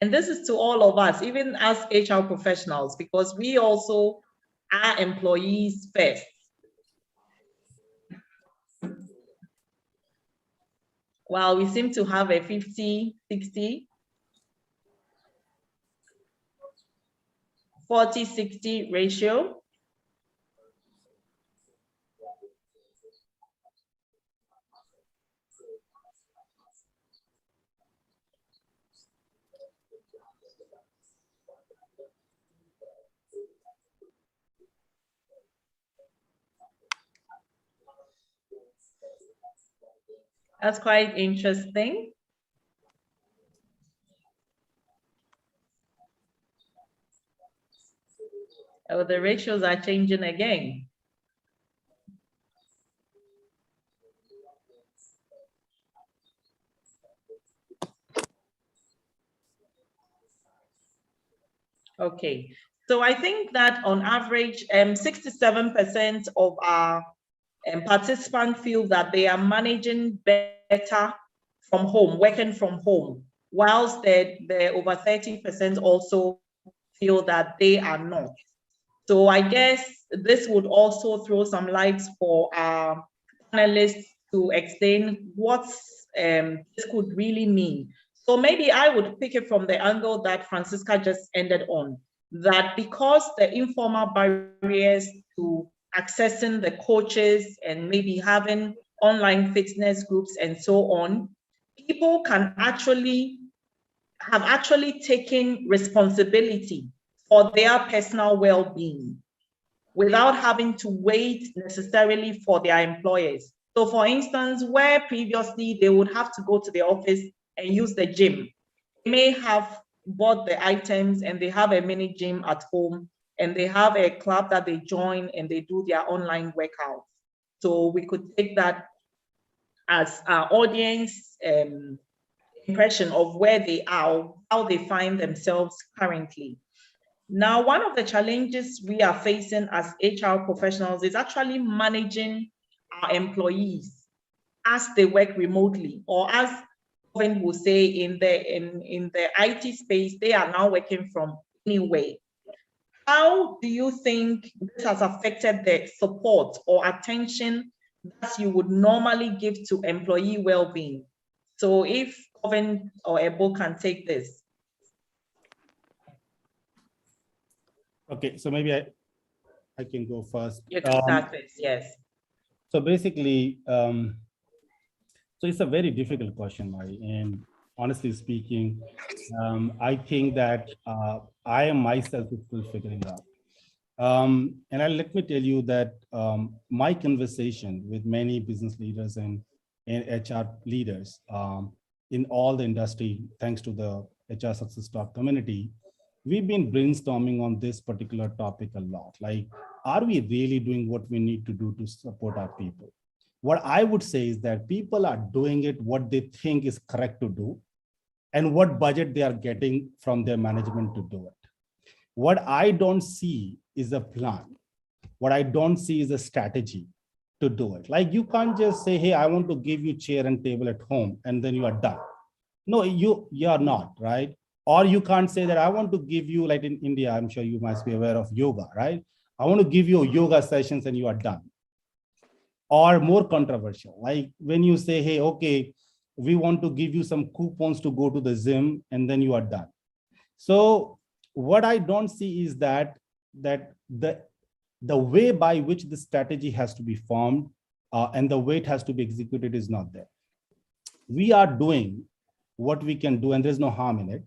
Speaker 2: And this is to all of us, even as HR professionals, because we also are employees first. Well, we seem to have a 50-60, 40-60 ratio. That's quite interesting. Oh, the ratios are changing again. Okay, so I think that on average, 67% of our participants feel that they are managing better from home, working from home, whilst the over 30% also feel that they are not. So I guess this would also throw some lights for our panelists to explain what this could really mean. So maybe I would pick it from the angle that Francisca just ended on, that because the informal barriers to accessing the coaches and maybe having online fitness groups and so on, people can have actually taken responsibility for their personal well-being without having to wait necessarily for their employers. So for instance, where previously they would have to go to the office and use the gym, they may have bought the items and they have a mini gym at home and they have a club that they join and they do their online workouts. So we could take that as our audience impression of where they are, how they find themselves currently. Now, one of the challenges we are facing as HR professionals is actually managing our employees as they work remotely, or as Kevin will say in the IT space, they are now working from anywhere. How do you think this has affected the support or attention that you would normally give to employee well-being? So if Kevin or Ebo can take this.
Speaker 1: Okay, so maybe I can go first.
Speaker 2: You can start with, yes.
Speaker 1: So basically, so it's a very difficult question, Mari, and honestly speaking, I think that I am myself still figuring out. And let me tell you that my conversation with many business leaders and HR leaders in all the industry, thanks to the HR Success Talk community, we've been brainstorming on this particular topic a lot. Like, are we really doing what we need to do to support our people? What I would say is that people are doing it what they think is correct to do and what budget they are getting from their management to do it. What I don't see is a plan. What I don't see is a strategy to do it. Like you can't just say, hey, I want to give you chair and table at home and then you are done. No, you're not, right? Or you can't say that I want to give you, like in India, I'm sure you must be aware of yoga, right? I want to give you yoga sessions and you are done. Or more controversial, like when you say, hey, okay, we want to give you some coupons to go to the gym and then you are done. So what I don't see is that the way by which the strategy has to be formed and the way it has to be executed is not there. We are doing what we can do and there's no harm in it.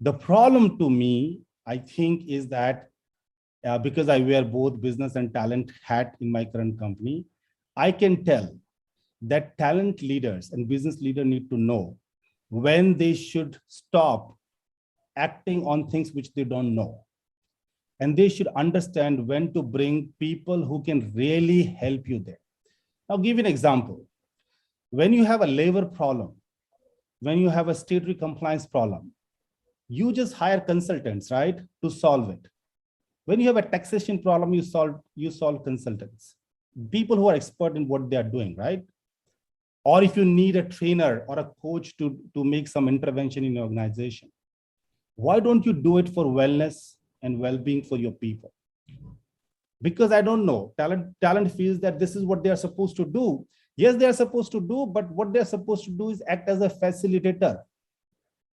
Speaker 1: The problem to me, I think, is that because I wear both business and talent hat in my current company, I can tell that talent leaders and business leaders need to know when they should stop acting on things which they don't know. And they should understand when to bring people who can really help you there. I'll give you an example. When you have a labor problem, when you have a statutory compliance problem, you just hire consultants, right, to solve it. When you have a taxation problem, you solve consultants, people who are expert in what they are doing, right? Or if you need a trainer or a coach to make some intervention in your organization, why don't you do it for wellness and well-being for your people? Because I don't know, talent feels that this is what they are supposed to do. Yes, they are supposed to do, but what they're supposed to do is act as a facilitator,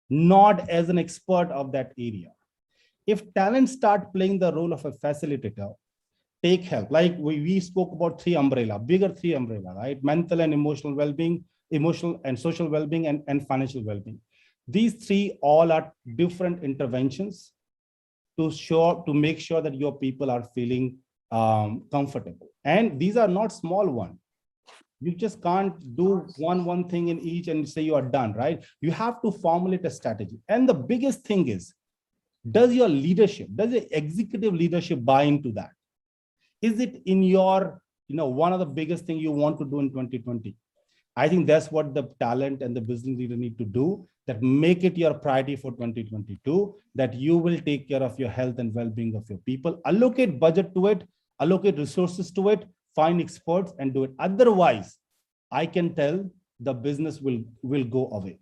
Speaker 1: not as an expert of that area. If talent start playing the role of a facilitator, take help. Like we spoke about bigger three umbrella, right? Mental and emotional well-being, emotional and social well-being, and financial well-being. These three all are different interventions to make sure that your people are feeling comfortable. And these are not small ones. You just can't do one thing in each and say you are done, right? You have to formulate a strategy. And the biggest thing is, does your leadership, does the executive leadership buy into that? Is it in your, one of the biggest things you want to do in 2020? I think that's what the talent and the business leader need to do, that make it your priority for 2022, that you will take care of your health and well-being of your people, allocate budget to it, allocate resources to it, find experts and do it. Otherwise, I can tell the business will go away.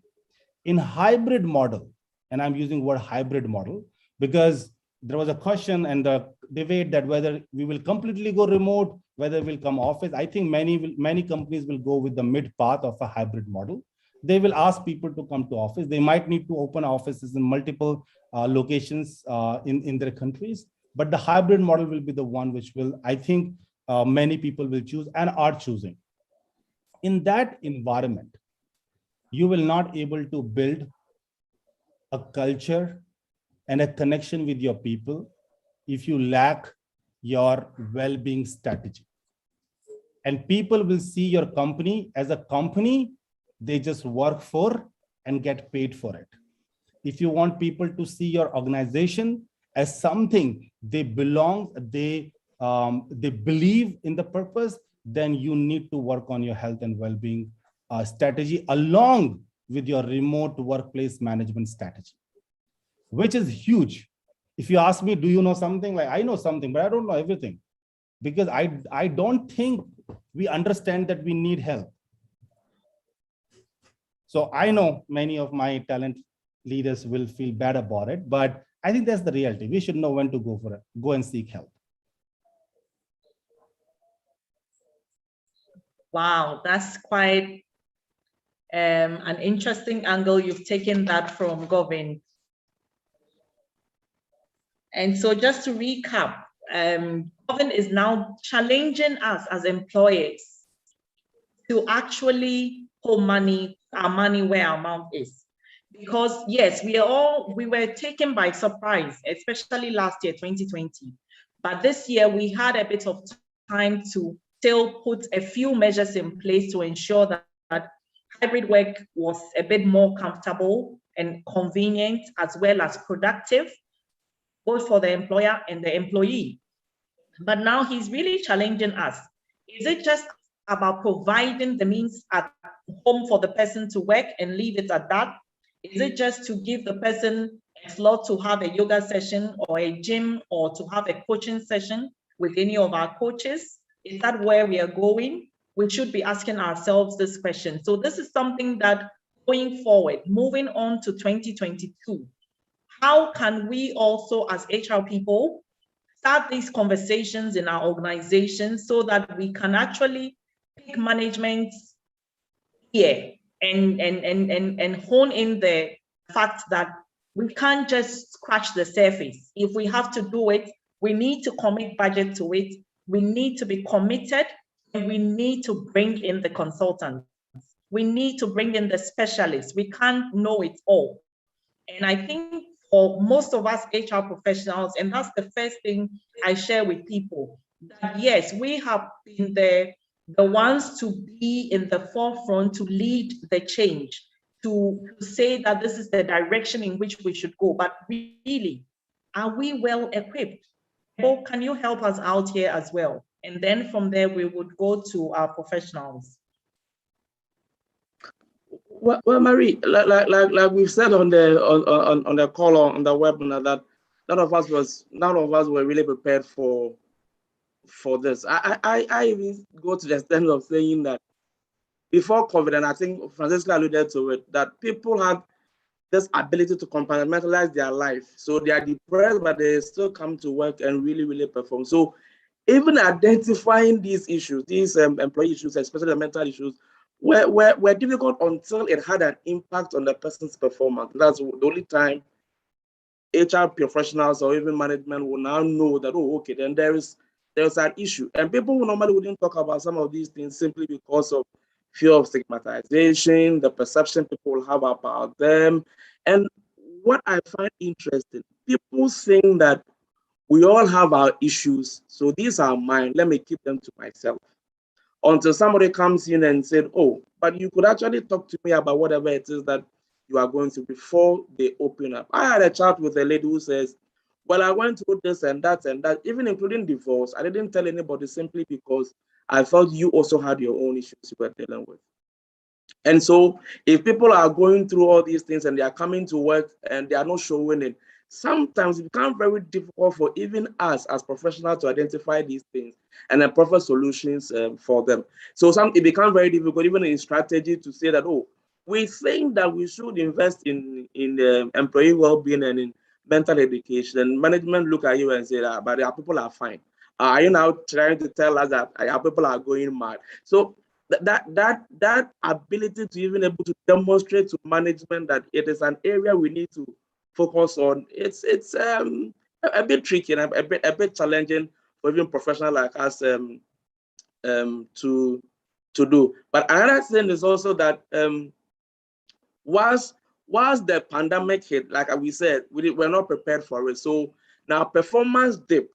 Speaker 1: In hybrid model, and I'm using word hybrid model because there was a question and the debate that whether we will completely go remote, whether we'll come office. I think many companies will go with the mid path of a hybrid model. They will ask people to come to office. They might need to open offices in multiple locations in their countries, but the hybrid model will be the one which will, I think, many people will choose and are choosing. In that environment, you will not able to build a culture and a connection with your people if you lack your well-being strategy. And people will see your company as a company they just work for and get paid for it. If you want people to see your organization as something they belong, they believe in the purpose, then you need to work on your health and well-being strategy along with your remote workplace management strategy, which is huge. If you ask me, do you know something? Like I know something, but I don't know everything because I don't think we understand that we need help. So I know many of my talent leaders will feel bad about it, but I think that's the reality. We should know when to go for it, go and seek help.
Speaker 2: Wow, that's quite an interesting angle you've taken that from Govin. And so just to recap, Govin is now challenging us as employers to actually put our money where our mouth is. Because yes, we were taken by surprise, especially last year, 2020. But this year we had a bit of time to still put a few measures in place to ensure that hybrid work was a bit more comfortable and convenient, as well as productive, both for the employer and the employee. But now he's really challenging us. Is it just about providing the means at home for the person to work and leave it at that? Is it just to give the person a slot to have a yoga session or a gym or to have a coaching session with any of our coaches? Is that where we are going? We should be asking ourselves this question. So this is something that going forward, moving on to 2022, how can we also as HR people start these conversations in our organizations so that we can actually pick management here and hone in the fact that we can't just scratch the surface. If we have to do it, we need to commit budget to it. We need to be committed, and we need to bring in the consultants. We need to bring in the specialists. We can't know it all. And I think for most of us HR professionals, and that's the first thing I share with people, that yes, we have been the ones to be in the forefront, to lead the change, to say that this is the direction in which we should go. But really, are we well equipped? Bo, can you help us out here as well? And then from there, we would go to our professionals.
Speaker 6: Well, Marie, like we've said on the call on the webinar, that none of us were really prepared for this. I even go to the extent of saying that before COVID, and I think Francisca alluded to it, that people had this ability to compartmentalize their life. So they are depressed, but they still come to work and really perform. So even identifying these issues, these employee issues, especially the mental issues, were difficult until it had an impact on the person's performance. That's the only time HR professionals or even management will now know that, oh, okay, then there's an issue. And people who normally wouldn't talk about some of these things simply because of fear of stigmatization, the perception people have about them. And what I find interesting, people saying that we all have our issues, so these are mine, let me keep them to myself. Until somebody comes in and said, oh, but you could actually talk to me about whatever it is that you are going through before they open up. I had a chat with a lady who says, well, I went through this and that, even including divorce. I didn't tell anybody simply because I felt you also had your own issues you were dealing with. And so if people are going through all these things and they are coming to work and they are not showing it, sometimes it becomes very difficult for even us as professionals to identify these things and then proffer solutions for them. So it becomes very difficult, even in strategy, to say that, oh, we think that we should invest in employee well-being and in mental education. And management look at you and say, but our people are fine. Are you now trying to tell us that our people are going mad? So that ability to even able to demonstrate to management that it is an area we need to focus on, it's a bit tricky and a bit challenging for even professionals like us to do. But another thing is also that whilst the pandemic hit, like we said, we're not prepared for it. So now performance dipped.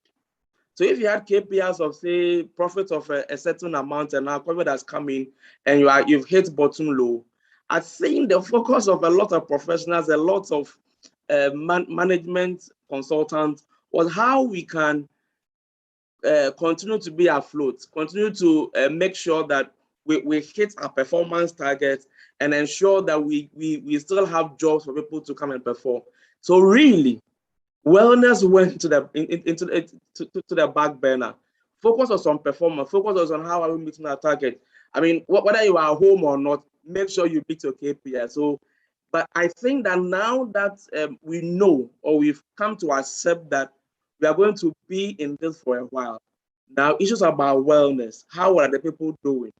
Speaker 6: So if you had KPIs of, say, profit of a certain amount, and now COVID has come in and you've hit bottom low, I think the focus of a lot of professionals, a lot of management consultants, was how we can continue to be afloat, continue to make sure that we hit our performance targets and ensure that we still have jobs for people to come and perform. So really, wellness went to the back burner. Focus was on performance. Focus was on how are we meeting our target. I mean, whether you are home or not, make sure you beat your KPI. So, but I think that now that we know, or we've come to accept that we are going to be in this for a while. Now, issues about wellness. How are the people doing?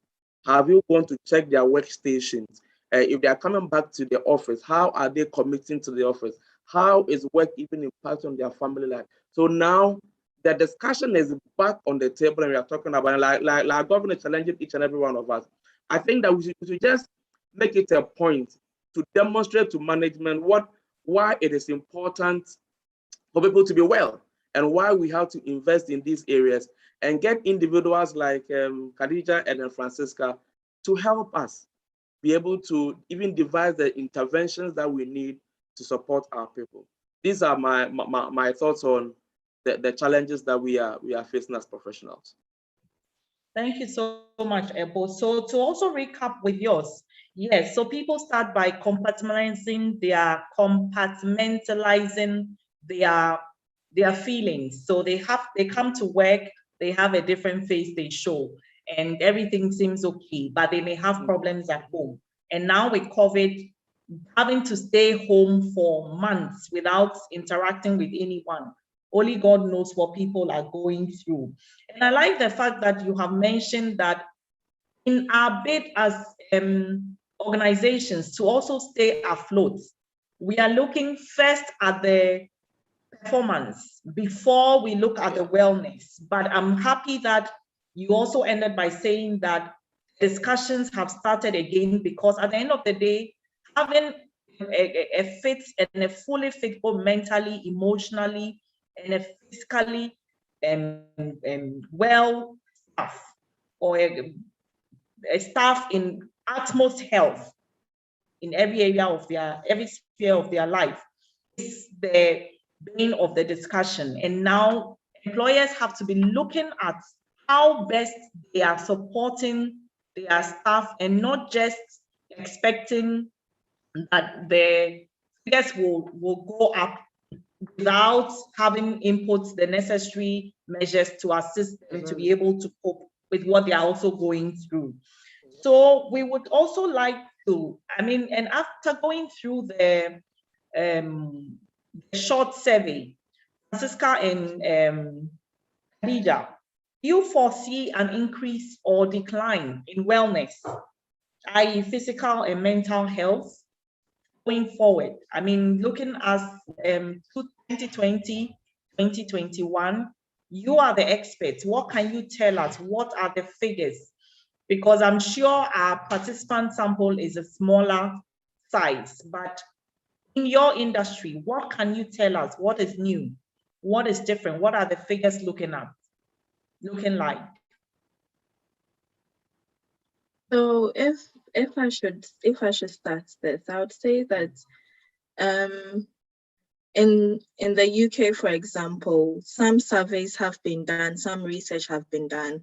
Speaker 6: Have you gone to check their workstations? If they are coming back to the office, how are they committing to the office? How is work even impacting on their family life? So now the discussion is back on the table, and we are talking about, like governor challenging each and every one of us. I think that we should just make it a point to demonstrate to management why it is important for people to be well and why we have to invest in these areas and get individuals like Khadija and then Francisca to help us be able to even devise the interventions that we need to support our people. These are my thoughts on the challenges that we are facing as professionals.
Speaker 2: Thank you so much, Ebo. So to also recap with yours, yes, so people start by compartmentalizing their feelings. So they come to work, they have a different face they show, and everything seems okay, but they may have problems at home. And now with COVID, having to stay home for months without interacting with anyone, only God knows what people are going through. And I like the fact that you have mentioned that in our bid as organizations to also stay afloat, we are looking first at the performance before we look at the wellness. But I'm happy that you also ended by saying that discussions have started again, because at the end of the day, having a fit and a fully fit, both mentally, emotionally, and a physically well staff, or a staff in utmost health in every area of every sphere of their life is the bane of the discussion. And now employers have to be looking at how best they are supporting their staff, and not just expecting that the figures will go up without having input the necessary measures to assist them to be able to cope with what they are also going through. So we would also like to, and after going through the short survey, Francisca and Khadija, do you foresee an increase or decline in wellness, i.e. physical and mental health, going forward? Looking at 2020, 2021, you are the experts. What can you tell us? What are the figures? Because I'm sure our participant sample is a smaller size, but in your industry, what can you tell us? What is new? What is different? What are the figures looking like?
Speaker 4: So if I should start this, I would say that in the UK, for example, some surveys have been done, some research have been done,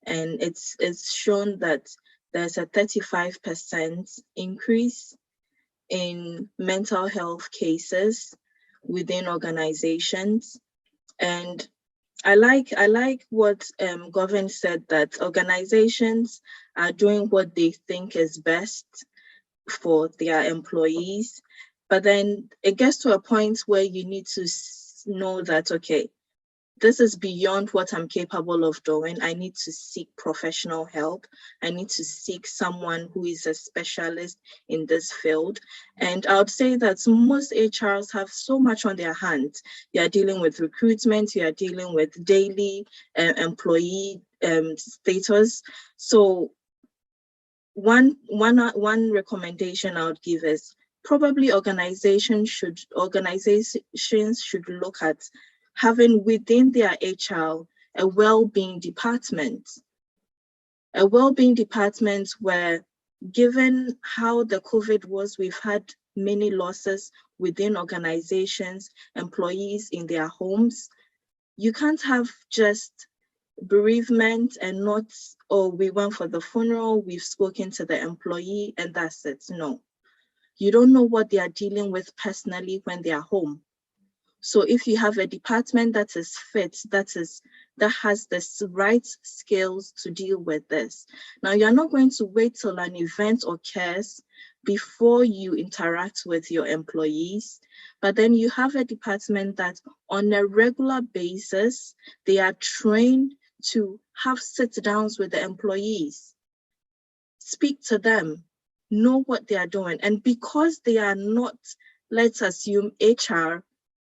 Speaker 4: and it's shown that there's a 35% increase in mental health cases within organizations. And I like what Govin said, that organizations are doing what they think is best for their employees. But then it gets to a point where you need to know that, okay, this is beyond what I'm capable of doing. I need to seek professional help. I need to seek someone who is a specialist in this field. And I would say that most HRs have so much on their hands. You are dealing with recruitment, you are dealing with daily employee status. So one recommendation I would give is probably organizations should look at having within their HR a well-being department. A well-being department where, given how the COVID was, we've had many losses within organizations, employees in their homes. You can't have just bereavement and not, oh, we went for the funeral, we've spoken to the employee, and that's it. No. You don't know what they are dealing with personally when they are home. So if you have a department that is fit, that has the right skills to deal with this. Now, you're not going to wait till an event occurs before you interact with your employees, but then you have a department that on a regular basis, they are trained to have sit-downs with the employees, speak to them, know what they are doing. And because they are not, let's assume, HR,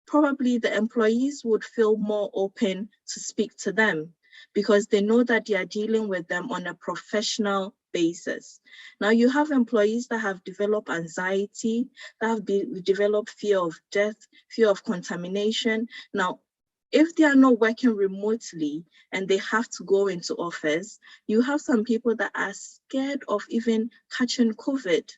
Speaker 4: probably the employees would feel more open to speak to them because they know that they are dealing with them on a professional basis. Now, you have employees that have developed anxiety, that have developed fear of death, fear of contamination. Now, if they are not working remotely and they have to go into office, you have some people that are scared of even catching COVID,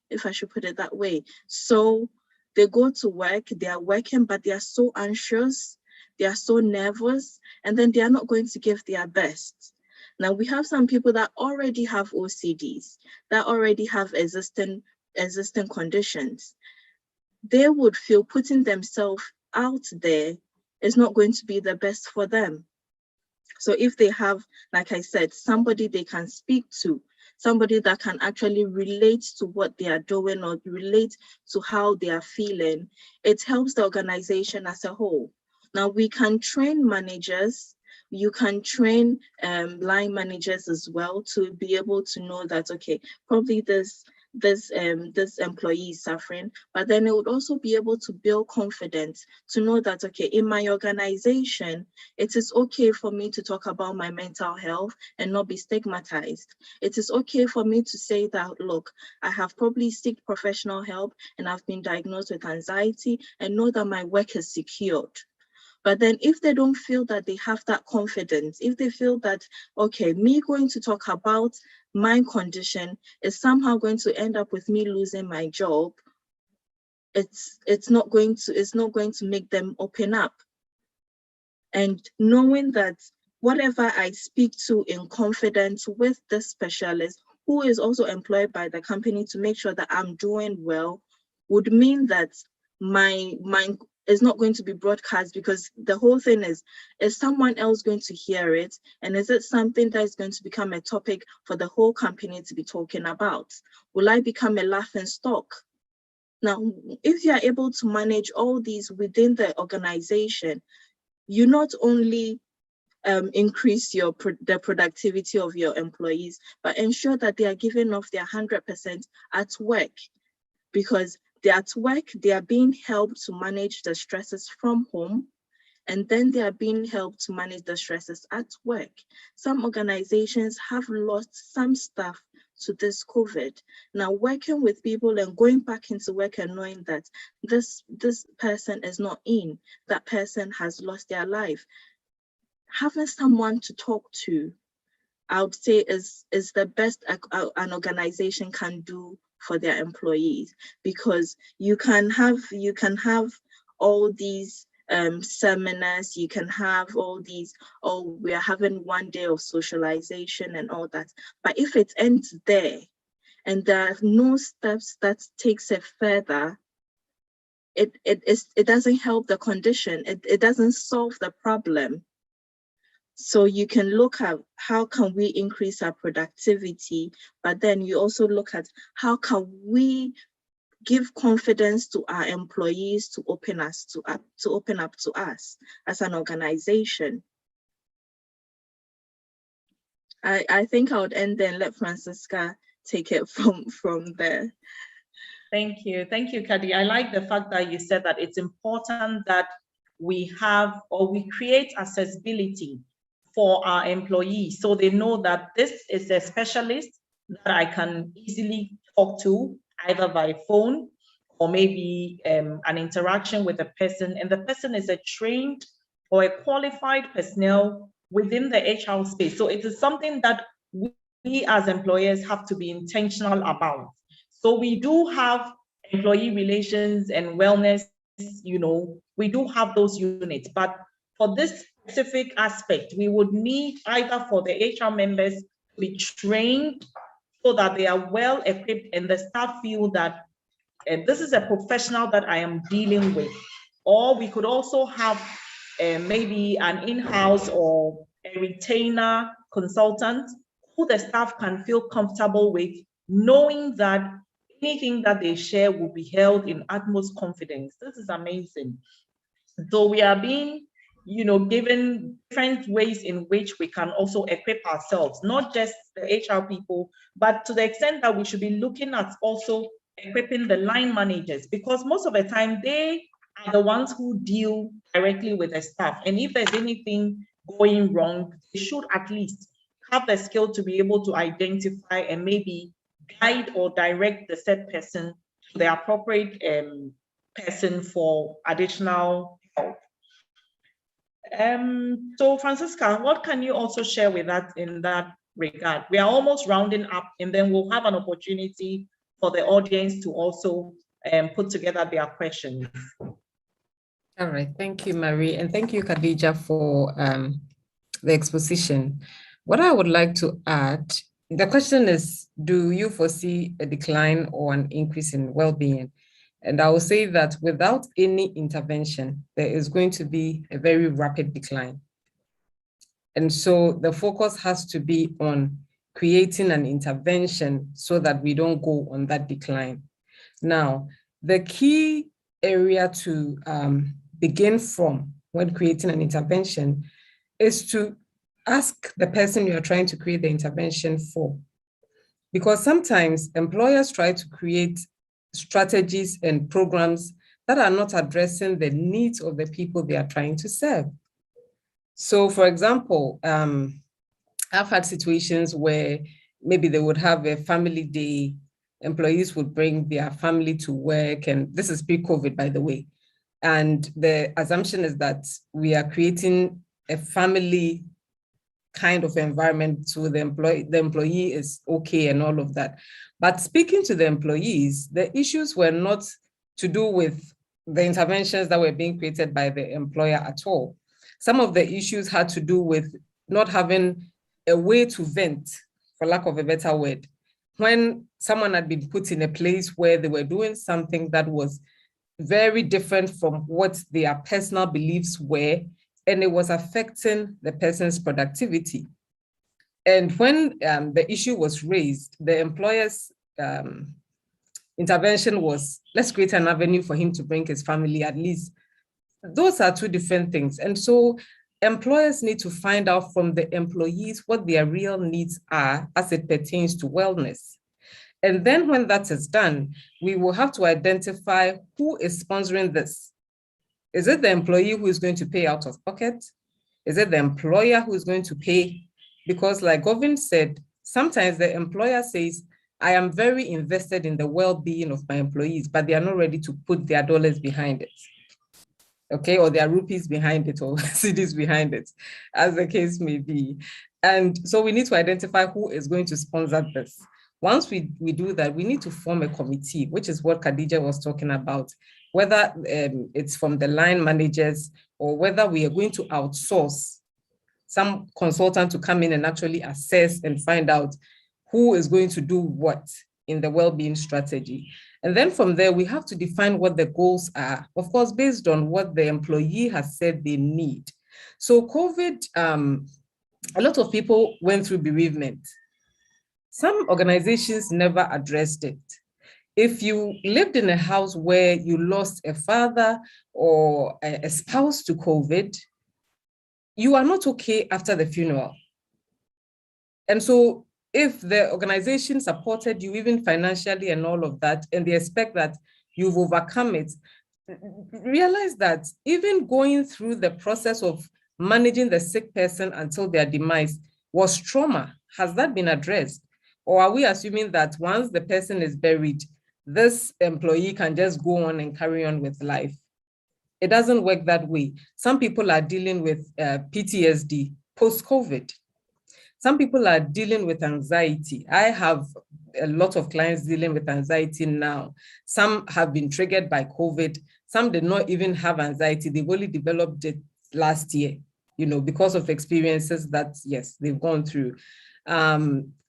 Speaker 4: if I should put it that way. So they go to work, they are working, but they are so anxious they are so nervous, and then they are not going to give their best. Now, we have some people that already have OCDs, that already have existing conditions. They would feel putting themselves out there is not going to be the best for them. So if they have, like I said, somebody they can speak to, somebody that can actually relate to what they are doing or relate to how they are feeling, it helps the organization as a whole. Now, we can train managers, you can train line managers as well to be able to know that, okay, probably this employee is suffering, but then it would also be able to build confidence to know that, okay, in my organization, it is okay for me to talk about my mental health and not be stigmatized. It is okay for me to say that, look, I have probably sought professional help and I've been diagnosed with anxiety, and know that my work is secured. But then if they don't feel that they have that confidence, if they feel that, okay, me going to talk about my condition is somehow going to end up with me losing my job, it's not going to make them open up. And knowing that whatever I speak to in confidence with this specialist, who is also employed by the company to make sure that I'm doing well, would mean that my is not going to be broadcast, because the whole thing is someone else going to hear it? And is it something that is going to become a topic for the whole company to be talking about? Will I become a laughing stock? Now, if you are able to manage all these within the organization, you not only increase the productivity of your employees, but ensure that they are giving off their 100% at work, because they're at work, they are being helped to manage the stresses from home, and then they are being helped to manage the stresses at work. Some organizations have lost some staff to this COVID. Now, working with people and going back into work and knowing that this person is not in, that person has lost their life, having someone to talk to, I would say is the best an organization can do for their employees, because you can have all these seminars, you can have all these, oh, we are having one day of socialization and all that, but if it ends there and there are no steps that takes it further, it doesn't help the condition, it doesn't solve the problem. So you can look at how can we increase our productivity, but then you also look at how can we give confidence to our employees to open up to us as an organization. I think I would end there and let Francisca take it from there.
Speaker 2: Thank you, Kadi. I like the fact that you said that it's important that we have, or we create accessibility for our employees, so they know that this is a specialist that I can easily talk to, either by phone or maybe an interaction with a person, and the person is a trained or a qualified personnel within the HR space. So it is something that we as employers have to be intentional about. So we do have employee relations and wellness, we do have those units, but for this specific aspect, we would need either for the HR members to be trained so that they are well equipped and the staff feel that this is a professional that I am dealing with. Or we could also have maybe an in-house or a retainer consultant who the staff can feel comfortable with, knowing that anything that they share will be held in utmost confidence. This is amazing. So we are being, given different ways in which we can also equip ourselves, not just the HR people, but to the extent that we should be looking at also equipping the line managers, because most of the time they are the ones who deal directly with the staff. And if there's anything going wrong, they should at least have the skill to be able to identify and maybe guide or direct the said person to the appropriate person for additional help. So Francisca, what can you also share with us in that regard? We are almost rounding up, and then we'll have an opportunity for the audience to also put together their questions.
Speaker 5: All right, thank you, Marie, and thank you, Khadija, for the exposition. What I would like to add, the question is, do you foresee a decline or an increase in well-being? And I will say that without any intervention, there is going to be a very rapid decline. And so the focus has to be on creating an intervention so that we don't go on that decline. Now, the key area to begin from when creating an intervention is to ask the person you are trying to create the intervention for. Because sometimes employers try to create strategies and programs that are not addressing the needs of the people they are trying to serve. So, for example, I've had situations where maybe they would have a family day, employees would bring their family to work, and this is pre-COVID, by the way. And the assumption is that we are creating a family kind of environment so the employee is okay and all of that. But speaking to the employees, the issues were not to do with the interventions that were being created by the employer at all. Some of the issues had to do with not having a way to vent, for lack of a better word, when someone had been put in a place where they were doing something that was very different from what their personal beliefs were, and it was affecting the person's productivity. And when the issue was raised, the employer's intervention was, let's create an avenue for him to bring his family at least. Those are two different things. And so employers need to find out from the employees what their real needs are as it pertains to wellness. And then when that is done, we will have to identify who is sponsoring this. Is it the employee who is going to pay out of pocket? Is it the employer who is going to pay? Because like Govin said, sometimes the employer says, I am very invested in the well-being of my employees, but they are not ready to put their dollars behind it. Okay, or their rupees behind it, or cedis behind it, as the case may be. And so we need to identify who is going to sponsor this. Once we do that, we need to form a committee, which is what Khadija was talking about, whether it's from the line managers or whether we are going to outsource some consultant to come in and actually assess and find out who is going to do what in the well-being strategy. And then from there, we have to define what the goals are, of course, based on what the employee has said they need. So COVID, a lot of people went through bereavement. Some organizations never addressed it. If you lived in a house where you lost a father or a spouse to COVID, you are not okay after the funeral. And so if the organization supported you, even financially and all of that, and they expect that you've overcome it, realize that even going through the process of managing the sick person until their demise was trauma. Has that been addressed? Or are we assuming that once the person is buried, this employee can just go on and carry on with life? It doesn't work that way. Some people are dealing with PTSD post-COVID. Some people are dealing with anxiety. I have a lot of clients dealing with anxiety now. Some have been triggered by COVID. Some did not even have anxiety. They've only developed it last year, because of experiences that, yes, they've gone through.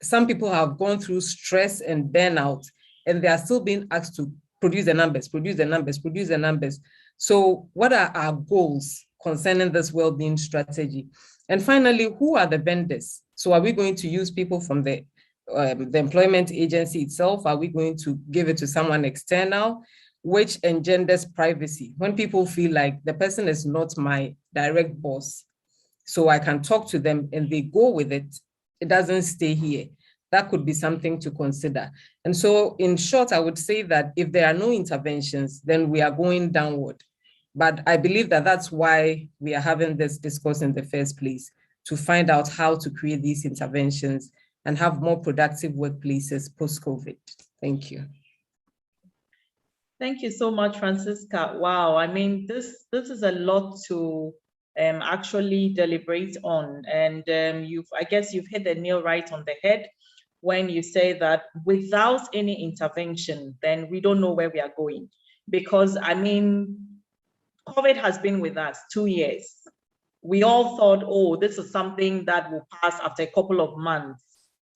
Speaker 5: Some people have gone through stress and burnout, and they are still being asked to produce the numbers. So what are our goals concerning this well-being strategy? And finally, who are the vendors? So are we going to use people from the employment agency itself? Are we going to give it to someone external, which engenders privacy? When people feel like the person is not my direct boss, so I can talk to them and they go with it, it doesn't stay here. That could be something to consider. And so in short, I would say that if there are no interventions, then we are going downward. But I believe that that's why we are having this discourse in the first place, to find out how to create these interventions and have more productive workplaces post-COVID. Thank you.
Speaker 2: Thank you so much, Francisca. Wow, I mean, this is a lot to actually deliberate on. And I guess you've hit the nail right on the head when you say that without any intervention, then we don't know where we are going. Because I mean, COVID has been with us 2 years. We all thought, oh, this is something that will pass after a couple of months.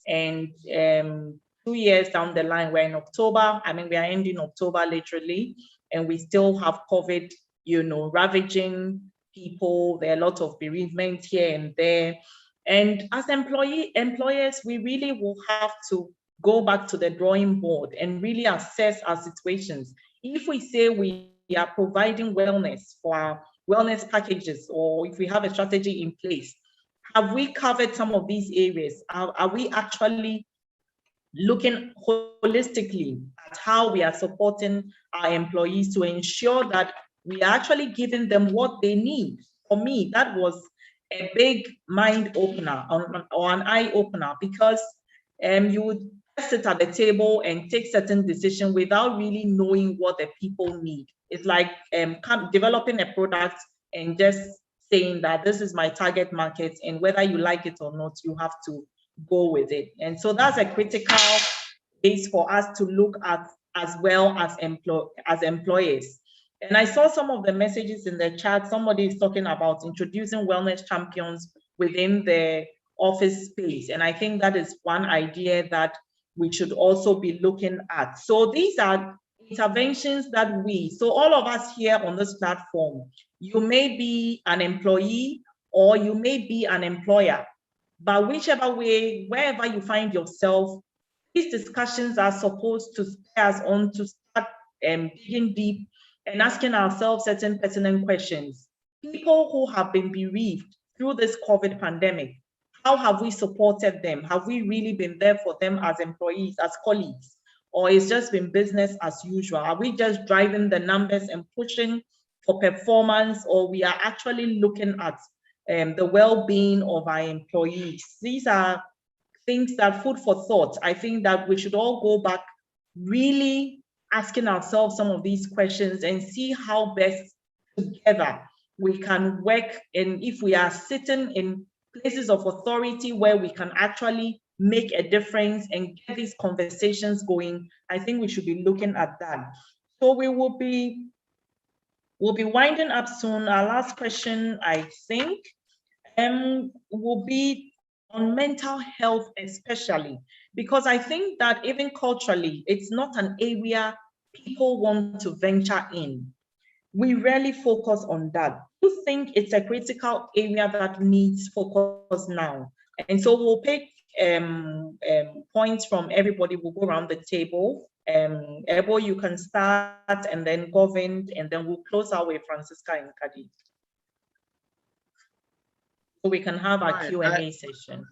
Speaker 2: And 2 years down the line, we're in October. I mean, we are ending October literally, and we still have COVID, ravaging people. There are a lot of bereavement here and there. And as employers, we really will have to go back to the drawing board and really assess our situations. If we say we are providing wellness for our wellness packages, or if we have a strategy in place, have we covered some of these areas? Are we actually looking holistically at how we are supporting our employees to ensure that we are actually giving them what they need? For me, that was a big mind opener or an eye opener, because you would sit at the table and take certain decisions without really knowing what the people need. It's like developing a product and just saying that this is my target market, and whether you like it or not, you have to go with it. And so that's a critical base for us to look at, as well as employers. And I saw some of the messages in the chat. Somebody is talking about introducing wellness champions within the office space. And I think that is one idea that we should also be looking at. So these are interventions that so all of us here on this platform, you may be an employee or you may be an employer, but whichever way, wherever you find yourself, these discussions are supposed to spur us on to start digging deep and asking ourselves certain pertinent questions. People who have been bereaved through this COVID pandemic, how have we supported them? Have we really been there for them as employees, as colleagues? Or it's just been business as usual? Are we just driving the numbers and pushing for performance, or we are actually looking at the well-being of our employees? These are things that food for thought. I think that we should all go back, really asking ourselves some of these questions and see how best together we can work. And if we are sitting in places of authority where we can actually make a difference and get these conversations going, I think we should be looking at that. So we'll be winding up soon. Our last question, I think, will be on mental health, especially because I think that even culturally, it's not an area people want to venture in. We rarely focus on that. I think it's a critical area that needs focus now. And so we'll pick points from everybody. We'll go around the table. Ebo, you can start, and then Govind, and then we'll close our way, Francisca and Kadi. So we can have our Q&A session.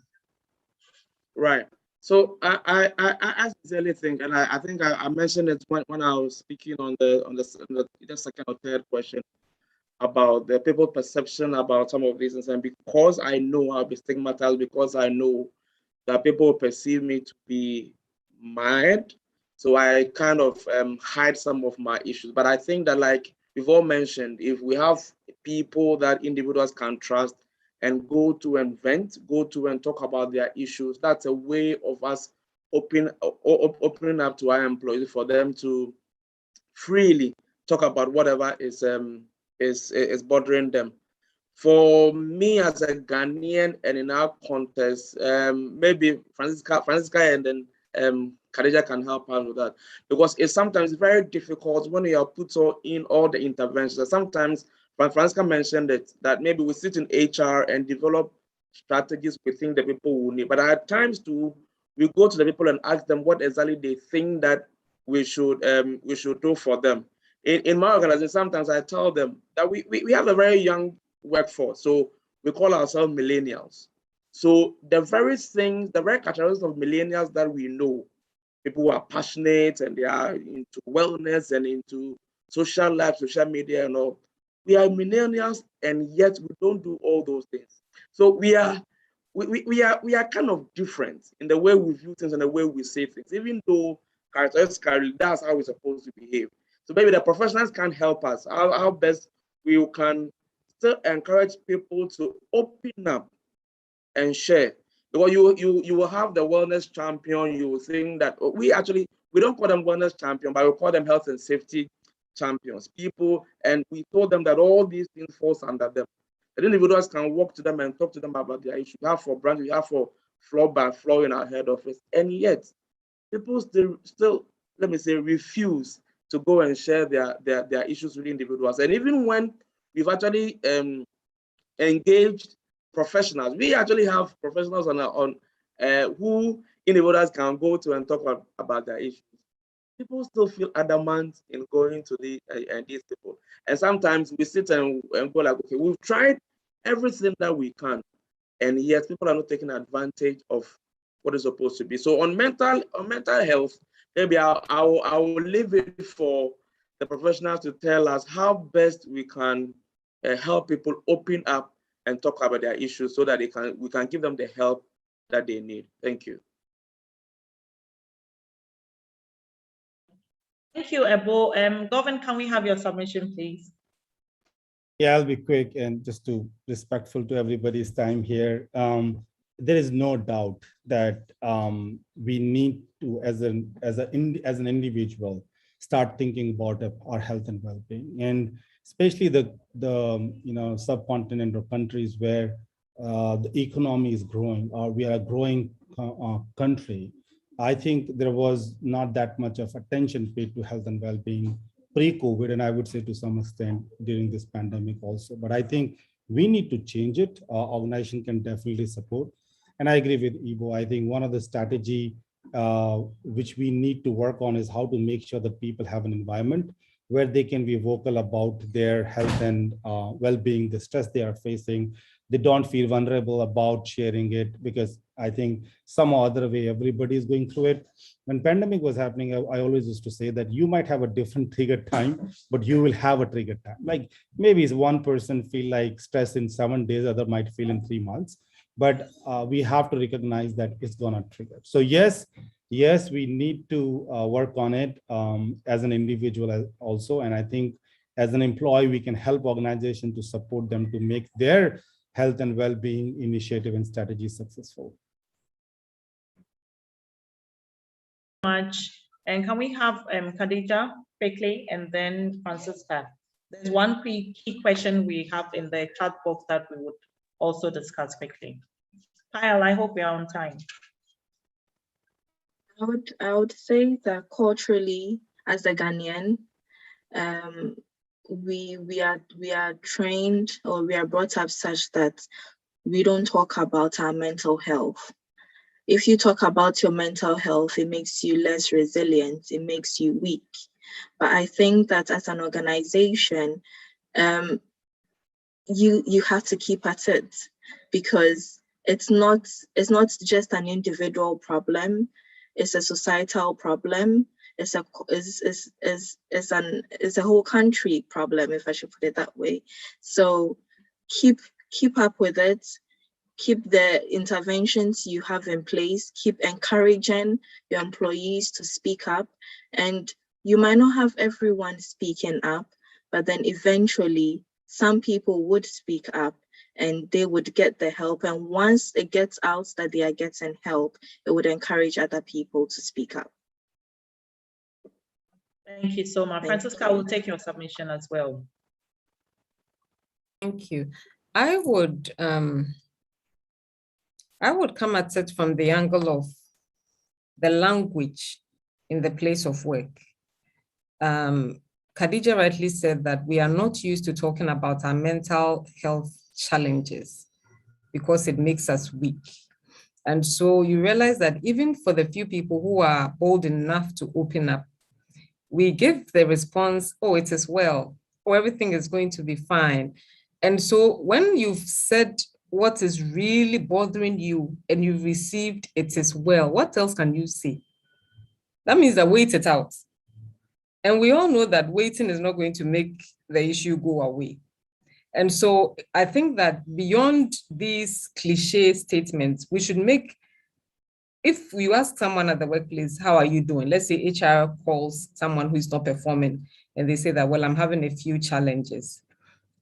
Speaker 6: Right. So I actually think, and I think I mentioned it when I was speaking on the second or third question about the people's perception about some of these things, and because I know I'll be stigmatized, because I know that people perceive me to be mad, so I kind of hide some of my issues. But I think that, like we've all mentioned, if we have people that individuals can trust and go to and vent, go to and talk about their issues, that's a way of us opening up to our employees for them to freely talk about whatever is bothering them. For me as a Ghanaian and in our context, maybe Francisca and then Khadija can help us with that, because it's sometimes very difficult when you are put in all the interventions. Sometimes Francisca mentioned it, that maybe we sit in HR and develop strategies we think the people will need. But at times too, we go to the people and ask them what exactly they think that we should do for them. In my organization, sometimes I tell them that we have a very young workforce, so we call ourselves millennials. So the very characteristics of millennials that we know, people who are passionate and they are into wellness and into social life, social media and all. We are millennials, and yet we don't do all those things. So we are kind of different in the way we view things and the way we say things, even though characteristically that's how we're supposed to behave. So maybe the professionals can help us. How best we can still encourage people to open up and share. Because you will have the wellness champion. You will think that we don't call them wellness champion, but we call them health and safety champions, people, and we told them that all these things falls under them. The individuals can walk to them and talk to them about their issue. We have for branch, we have for floor by floor in our head office, and yet people still let me say, refuse to go and share their issues with individuals. And even when we've actually engaged professionals, we actually have professionals on who individuals can go to and talk about their issues. People still feel adamant in going to these people. And sometimes we sit and go like, okay, we've tried everything that we can, and yet people are not taking advantage of what is supposed to be. So on mental health, maybe I'll leave it for the professionals to tell us how best we can help people open up and talk about their issues so that we can give them the help that they need. Thank you.
Speaker 2: Thank you, Ebo. Govan, can we have your submission, please?
Speaker 1: Yeah, I'll be quick and just to respectful to everybody's time here. There is no doubt that we need to, as an individual, start thinking about our health and well-being, and especially the subcontinent or countries where the economy is growing, or we are a growing country. I think there was not that much of attention paid to health and well-being pre-COVID, and I would say to some extent during this pandemic also. But I think we need to change it. Our organization can definitely support. And I agree with Ivo. I think one of the strategy which we need to work on is how to make sure that people have an environment where they can be vocal about their health and well-being, the stress they are facing. They don't feel vulnerable about sharing it, because I think some other way everybody is going through it. When pandemic was happening, I always used to say that you might have a different trigger time, but you will have a trigger time. Like maybe it's one person feel like stress in 7 days, other might feel in 3 months. But we have to recognize that it's gonna trigger. So yes, we need to work on it as an individual also. And I think as an employee, we can help organization to support them to make their health and well-being initiative and strategy successful.
Speaker 2: Much. And can we have Khadija quickly, and then Francisca? There's one key question we have in the chat box that we would also discuss quickly. Kyle, I hope we are on time.
Speaker 4: I would say that culturally, as a Ghanaian, we are trained, or we are brought up such that we don't talk about our mental health. If you talk about your mental health, it makes you less resilient, it makes you weak. But I think that as an organization, you have to keep at it, because it's not just an individual problem, it's a societal problem. It's a whole country problem, if I should put it that way. So keep up with it. Keep the interventions you have in place. Keep encouraging your employees to speak up. And you might not have everyone speaking up, but then eventually some people would speak up and they would get the help. And once it gets out that they are getting help, it would encourage other people to speak up.
Speaker 2: Thank you so much. Francisca, I will take your submission as well.
Speaker 5: Thank you. I would come at it from the angle of the language in the place of work. Khadija rightly said that we are not used to talking about our mental health challenges because it makes us weak. And so you realize that even for the few people who are bold enough to open up, we give the response, oh, it is well, or everything is going to be fine. And so when you've said what is really bothering you and you've received it is well, what else can you say? That means that wait it out. And we all know that waiting is not going to make the issue go away. And so I think that beyond these cliche statements, we should make, if you ask someone at the workplace, how are you doing? Let's say HR calls someone who is not performing and they say that, well, I'm having a few challenges.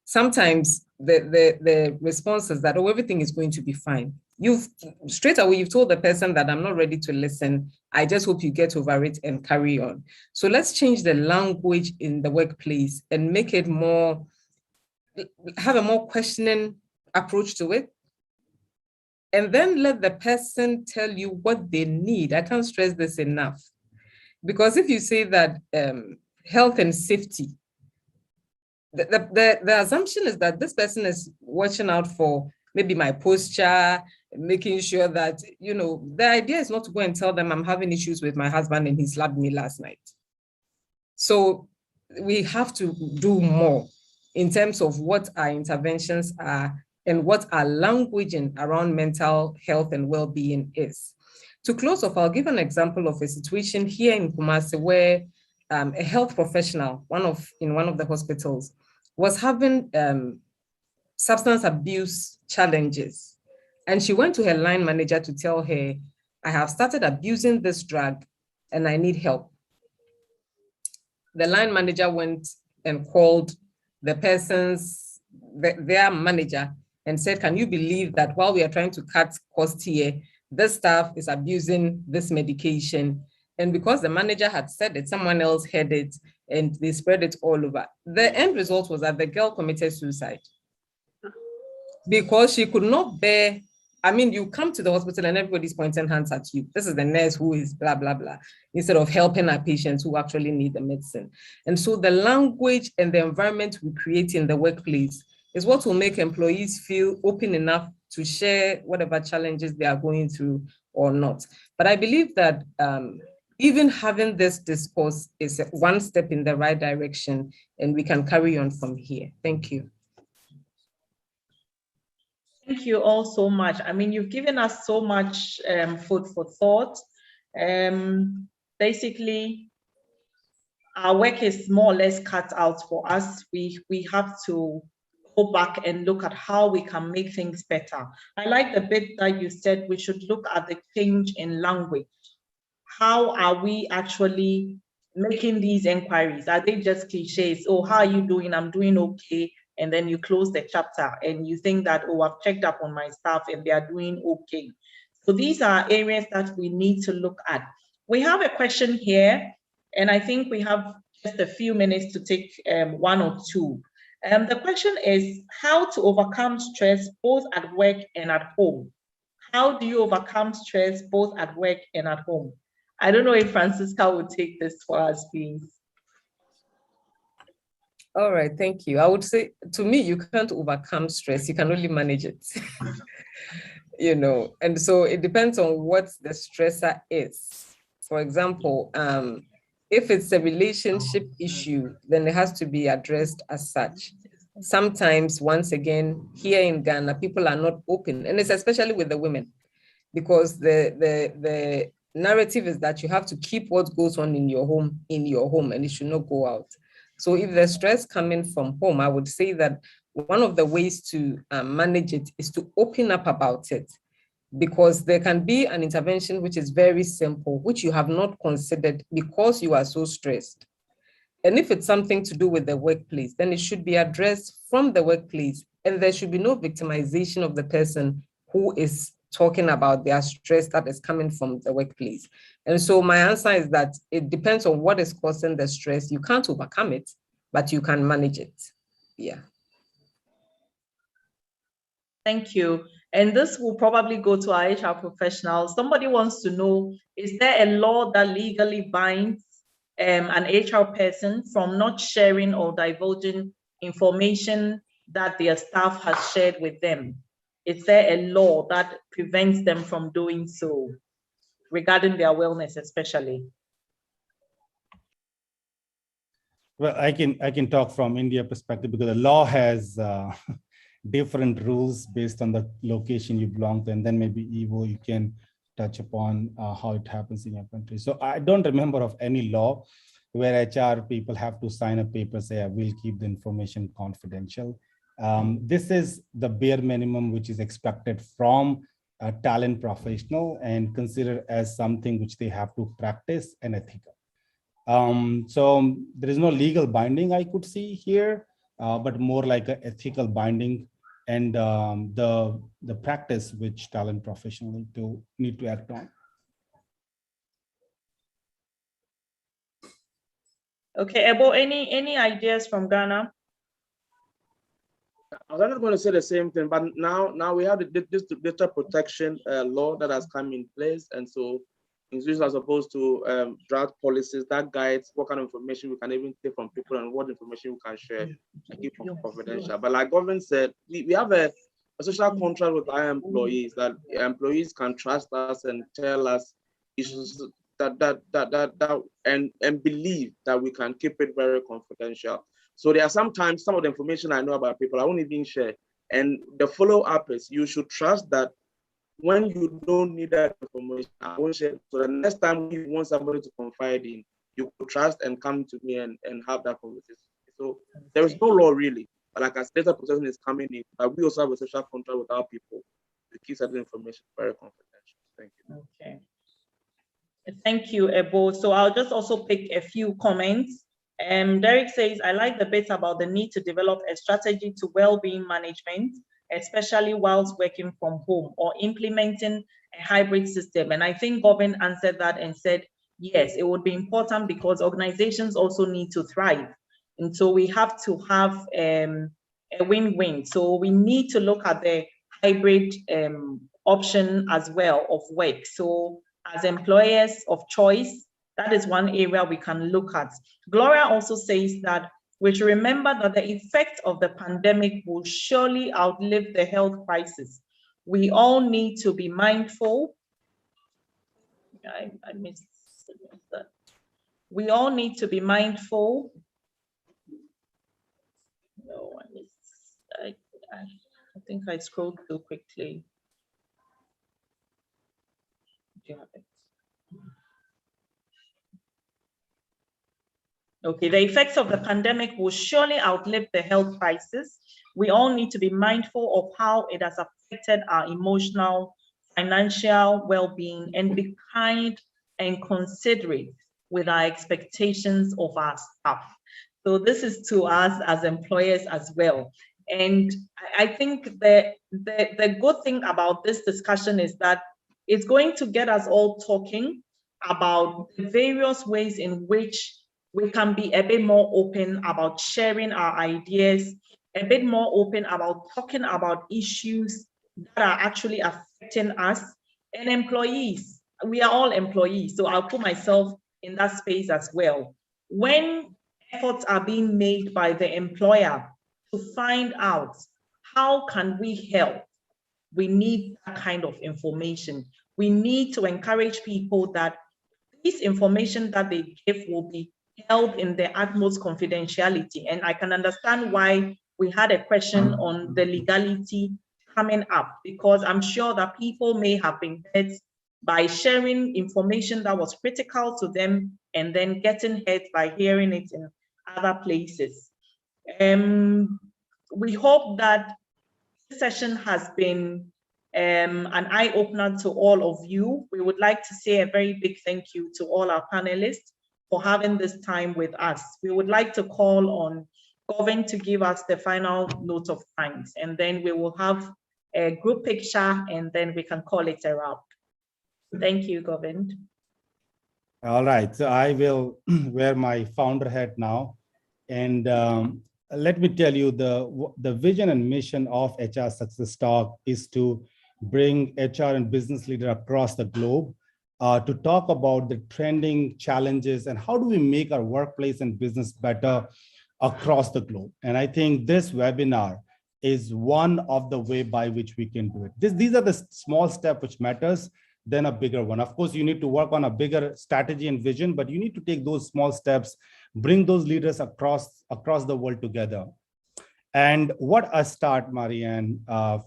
Speaker 5: Sometimes the response is that, oh, everything is going to be fine. you've straight away, you've told the person that I'm not ready to listen. I just hope you get over it and carry on. So let's change the language in the workplace and make it more, have a more questioning approach to it. And then let the person tell you what they need. I can't stress this enough. Because if you say that health and safety, the assumption is that this person is watching out for maybe my posture, making sure that, you know, the idea is not to go and tell them I'm having issues with my husband and he slapped me last night. So we have to do more in terms of what our interventions are and what our languaging around mental health and well-being is. To close off, I'll give an example of a situation here in Kumasi where a health professional, in one of the hospitals, was having substance abuse challenges. And she went to her line manager to tell her, I have started abusing this drug and I need help. The line manager went and called the their manager and said, can you believe that while we are trying to cut costs here, this staff is abusing this medication? And because the manager had said it, someone else heard it and they spread it all over. The end result was that the girl committed suicide because she could not bear. I mean, you come to the hospital and everybody's pointing hands at you. This is the nurse who is blah, blah, blah, instead of helping our patients who actually need the medicine. And so the language and the environment we create in the workplace is what will make employees feel open enough to share whatever challenges they are going through or not. But I believe that even having this discourse is one step in the right direction, and we can carry on from here. Thank you.
Speaker 2: Thank you all so much. I mean, you've given us so much food for thought. Basically, our work is more or less cut out for us. We have to go back and look at how we can make things better. I like the bit that you said we should look at the change in language. How are we actually making these inquiries? Are they just cliches? Oh, how are you doing? I'm doing okay. And then you close the chapter and you think that, oh, I've checked up on my staff and they are doing okay. So these are areas that we need to look at. We have a question here, and I think we have just a few minutes to take one or two. The question is how to overcome stress both at work and at home. How do you overcome stress both at work and at home? I don't know if Francisca will take this for us, please.
Speaker 5: All right, thank you. I would say, to me, you can't overcome stress, you can only manage it. You know, and so it depends on what the stressor is. For example, if it's a relationship issue, then it has to be addressed as such. Sometimes, once again, here in Ghana, people are not open, and it's especially with the women, because the narrative is that you have to keep what goes on in your home, and it should not go out. So if the stress coming from home, I would say that one of the ways to manage it is to open up about it, because there can be an intervention which is very simple, which you have not considered because you are so stressed. And if it's something to do with the workplace, then it should be addressed from the workplace, and there should be no victimization of the person who is talking about their stress that is coming from the workplace. And so my answer is that it depends on what is causing the stress. You can't overcome it, but you can manage it. Yeah.
Speaker 2: Thank you. And this will probably go to our HR professionals. Somebody wants to know, is there a law that legally binds an HR person from not sharing or divulging information that their staff has shared with them? Is there a law that prevents them from doing so regarding their wellness, especially?
Speaker 1: Well, I can talk from India perspective, because the law has different rules based on the location you belong to, and then maybe Ivo, you can touch upon how it happens in your country. So I don't remember of any law where HR people have to sign a paper, say, I will keep the information confidential. This is the bare minimum which is expected from a talent professional and considered as something which they have to practice and ethical. So there is no legal binding I could see here, but more like an ethical binding the practice which talent professionals need to act on.
Speaker 2: Okay, Ebo, any ideas from Ghana?
Speaker 6: I was not going to say the same thing, but now we have this data protection law that has come in place, and so institutions are supposed to draft policies that guides what kind of information we can even take from people and what information we can share and keep confidential. But like government said, we have a social contract with our employees that employees can trust us and tell us issues and believe that we can keep it very confidential. So there are sometimes some of the information I know about people I won't even share. And the follow-up is you should trust that when you don't need that information, I won't share. So the next time you want somebody to confide in, you could trust and come to me and have that conversation. So there is no law really, but like as data protection is coming in, but we also have a social contract with our people to keep certain information very confidential. Thank you.
Speaker 2: Okay. Thank you, Ebo. So I'll just also pick a few comments. Derek says, I like the bit about the need to develop a strategy to well-being management, especially whilst working from home or implementing a hybrid system. And I think Govin answered that and said, yes, it would be important because organizations also need to thrive. And so we have to have a win-win. So we need to look at the hybrid option as well of work. So as employers of choice, that is one area we can look at. Gloria also says that we should remember that the effect of the pandemic will surely outlive the health crisis. We all need to be mindful. I missed that. We all need to be mindful. No, I think I scrolled too quickly. Do you have it? Okay, the effects of the pandemic will surely outlive the health crisis. We all need to be mindful of how it has affected our emotional, financial well-being, and be kind and considerate with our expectations of our staff. So this is to us as employers as well. And I think the good thing about this discussion is that it's going to get us all talking about the various ways in which we can be a bit more open about sharing our ideas, a bit more open about talking about issues that are actually affecting us and employees. We are all employees, so I'll put myself in that space as well. When efforts are being made by the employer to find out how can we help, we need that kind of information. We need to encourage people that this information that they give will be held in the utmost confidentiality. And I can understand why we had a question on the legality coming up, because I'm sure that people may have been hurt by sharing information that was critical to them and then getting hurt by hearing it in other places. We hope that this session has been an eye-opener to all of you. We would like to say a very big thank you to all our panelists for having this time with us. We would like to call on Govin to give us the final note of thanks, and then we will have a group picture and then we can call it a wrap. Thank you, Govin.
Speaker 1: All right, so I will wear my founder hat now. And let me tell you, the vision and mission of HR Success Talk is to bring HR and business leaders across the globe to talk about the trending challenges and how do we make our workplace and business better across the globe. And I think this webinar is one of the way by which we can do it. These are the small steps which matters than a bigger one. Of course, you need to work on a bigger strategy and vision, but you need to take those small steps, bring those leaders across the world together. And what a start, Marianne,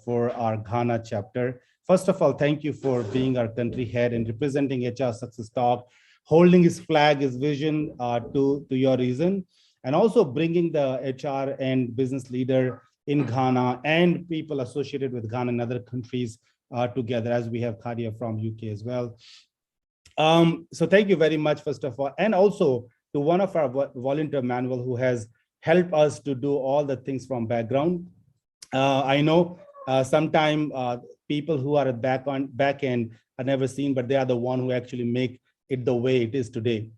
Speaker 1: for our Ghana chapter. First of all, thank you for being our country head and representing HR Success Talk, holding his flag, his vision to your reason, and also bringing the HR and business leader in Ghana and people associated with Ghana and other countries together, as we have Khadia from UK as well. So thank you very much, first of all, and also to one of our volunteer Manuel, who has helped us to do all the things from background. I know sometimes people who are at back end are never seen, but they are the one who actually make it the way it is today.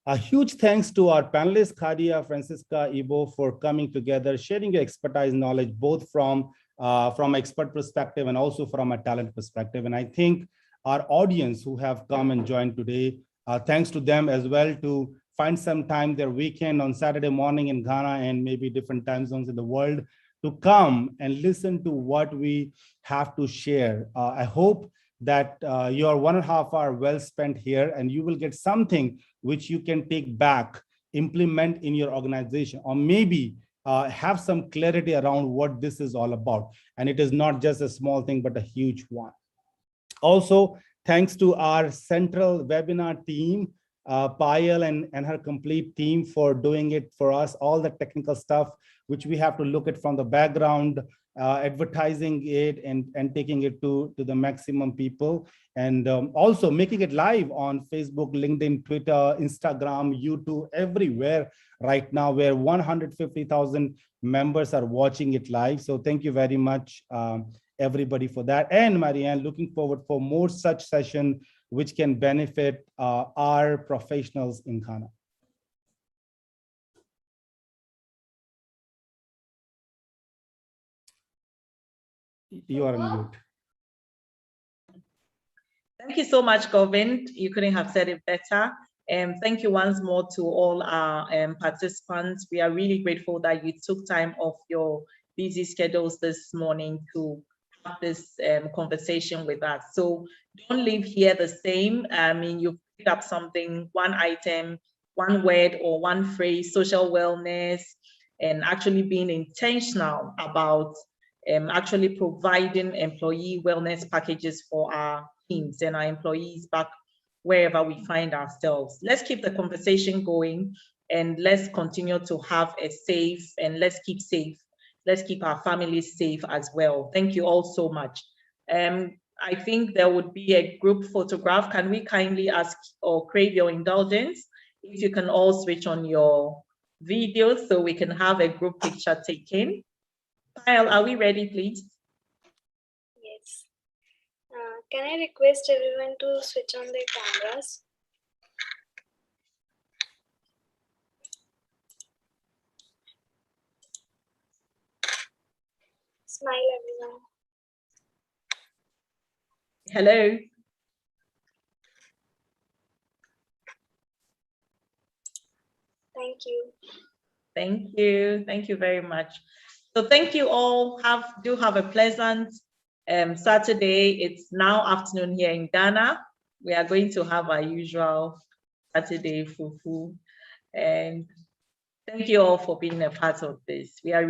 Speaker 1: A huge thanks to our panelists, Khadia, Francisca, Ivo, for coming together, sharing your expertise knowledge, both from expert perspective and also from a talent perspective. And I think our audience who have come and joined today, thanks to them as well to find some time their weekend on Saturday morning in Ghana and maybe different time zones in the world to come and listen to what we have to share. I hope that your 1.5 hour well spent here and you will get something which you can take back, implement in your organization, or maybe have some clarity around what this is all about. And it is not just a small thing, but a huge one. Also, thanks to our central webinar team, Payal and her complete team for doing it for us, all the technical stuff, which we have to look at from the background, advertising it and taking it to the maximum people, and also making it live on Facebook, LinkedIn, Twitter, Instagram, YouTube, everywhere right now, where 150,000 members are watching it live. So thank you very much, everybody, for that. And Marianne, looking forward for more such session which can benefit our professionals in Ghana. You are on mute.
Speaker 2: Thank you so much, Govind. You couldn't have said it better. And thank you once more to all our participants. We are really grateful that you took time off your busy schedules this morning to have this conversation with us. So don't leave here the same. I mean, you picked up something, one item, one word or one phrase, social wellness, and actually being intentional about actually providing employee wellness packages for our teams and our employees back wherever we find ourselves. Let's keep the conversation going and let's continue to have a safe, and let's keep safe. Let's keep our families safe as well. Thank you all so much. I think there would be a group photograph. Can we kindly ask or crave your indulgence if you can all switch on your video so we can have a group picture taken? Kyle, are we ready, please?
Speaker 7: Yes. Can I request everyone to switch on their cameras? Smile, everyone.
Speaker 2: Hello.
Speaker 7: Thank you.
Speaker 2: Thank you. Thank you very much. So thank you all. Do have a pleasant Saturday. It's now afternoon here in Ghana. We are going to have our usual Saturday fufu. And thank you all for being a part of this. We are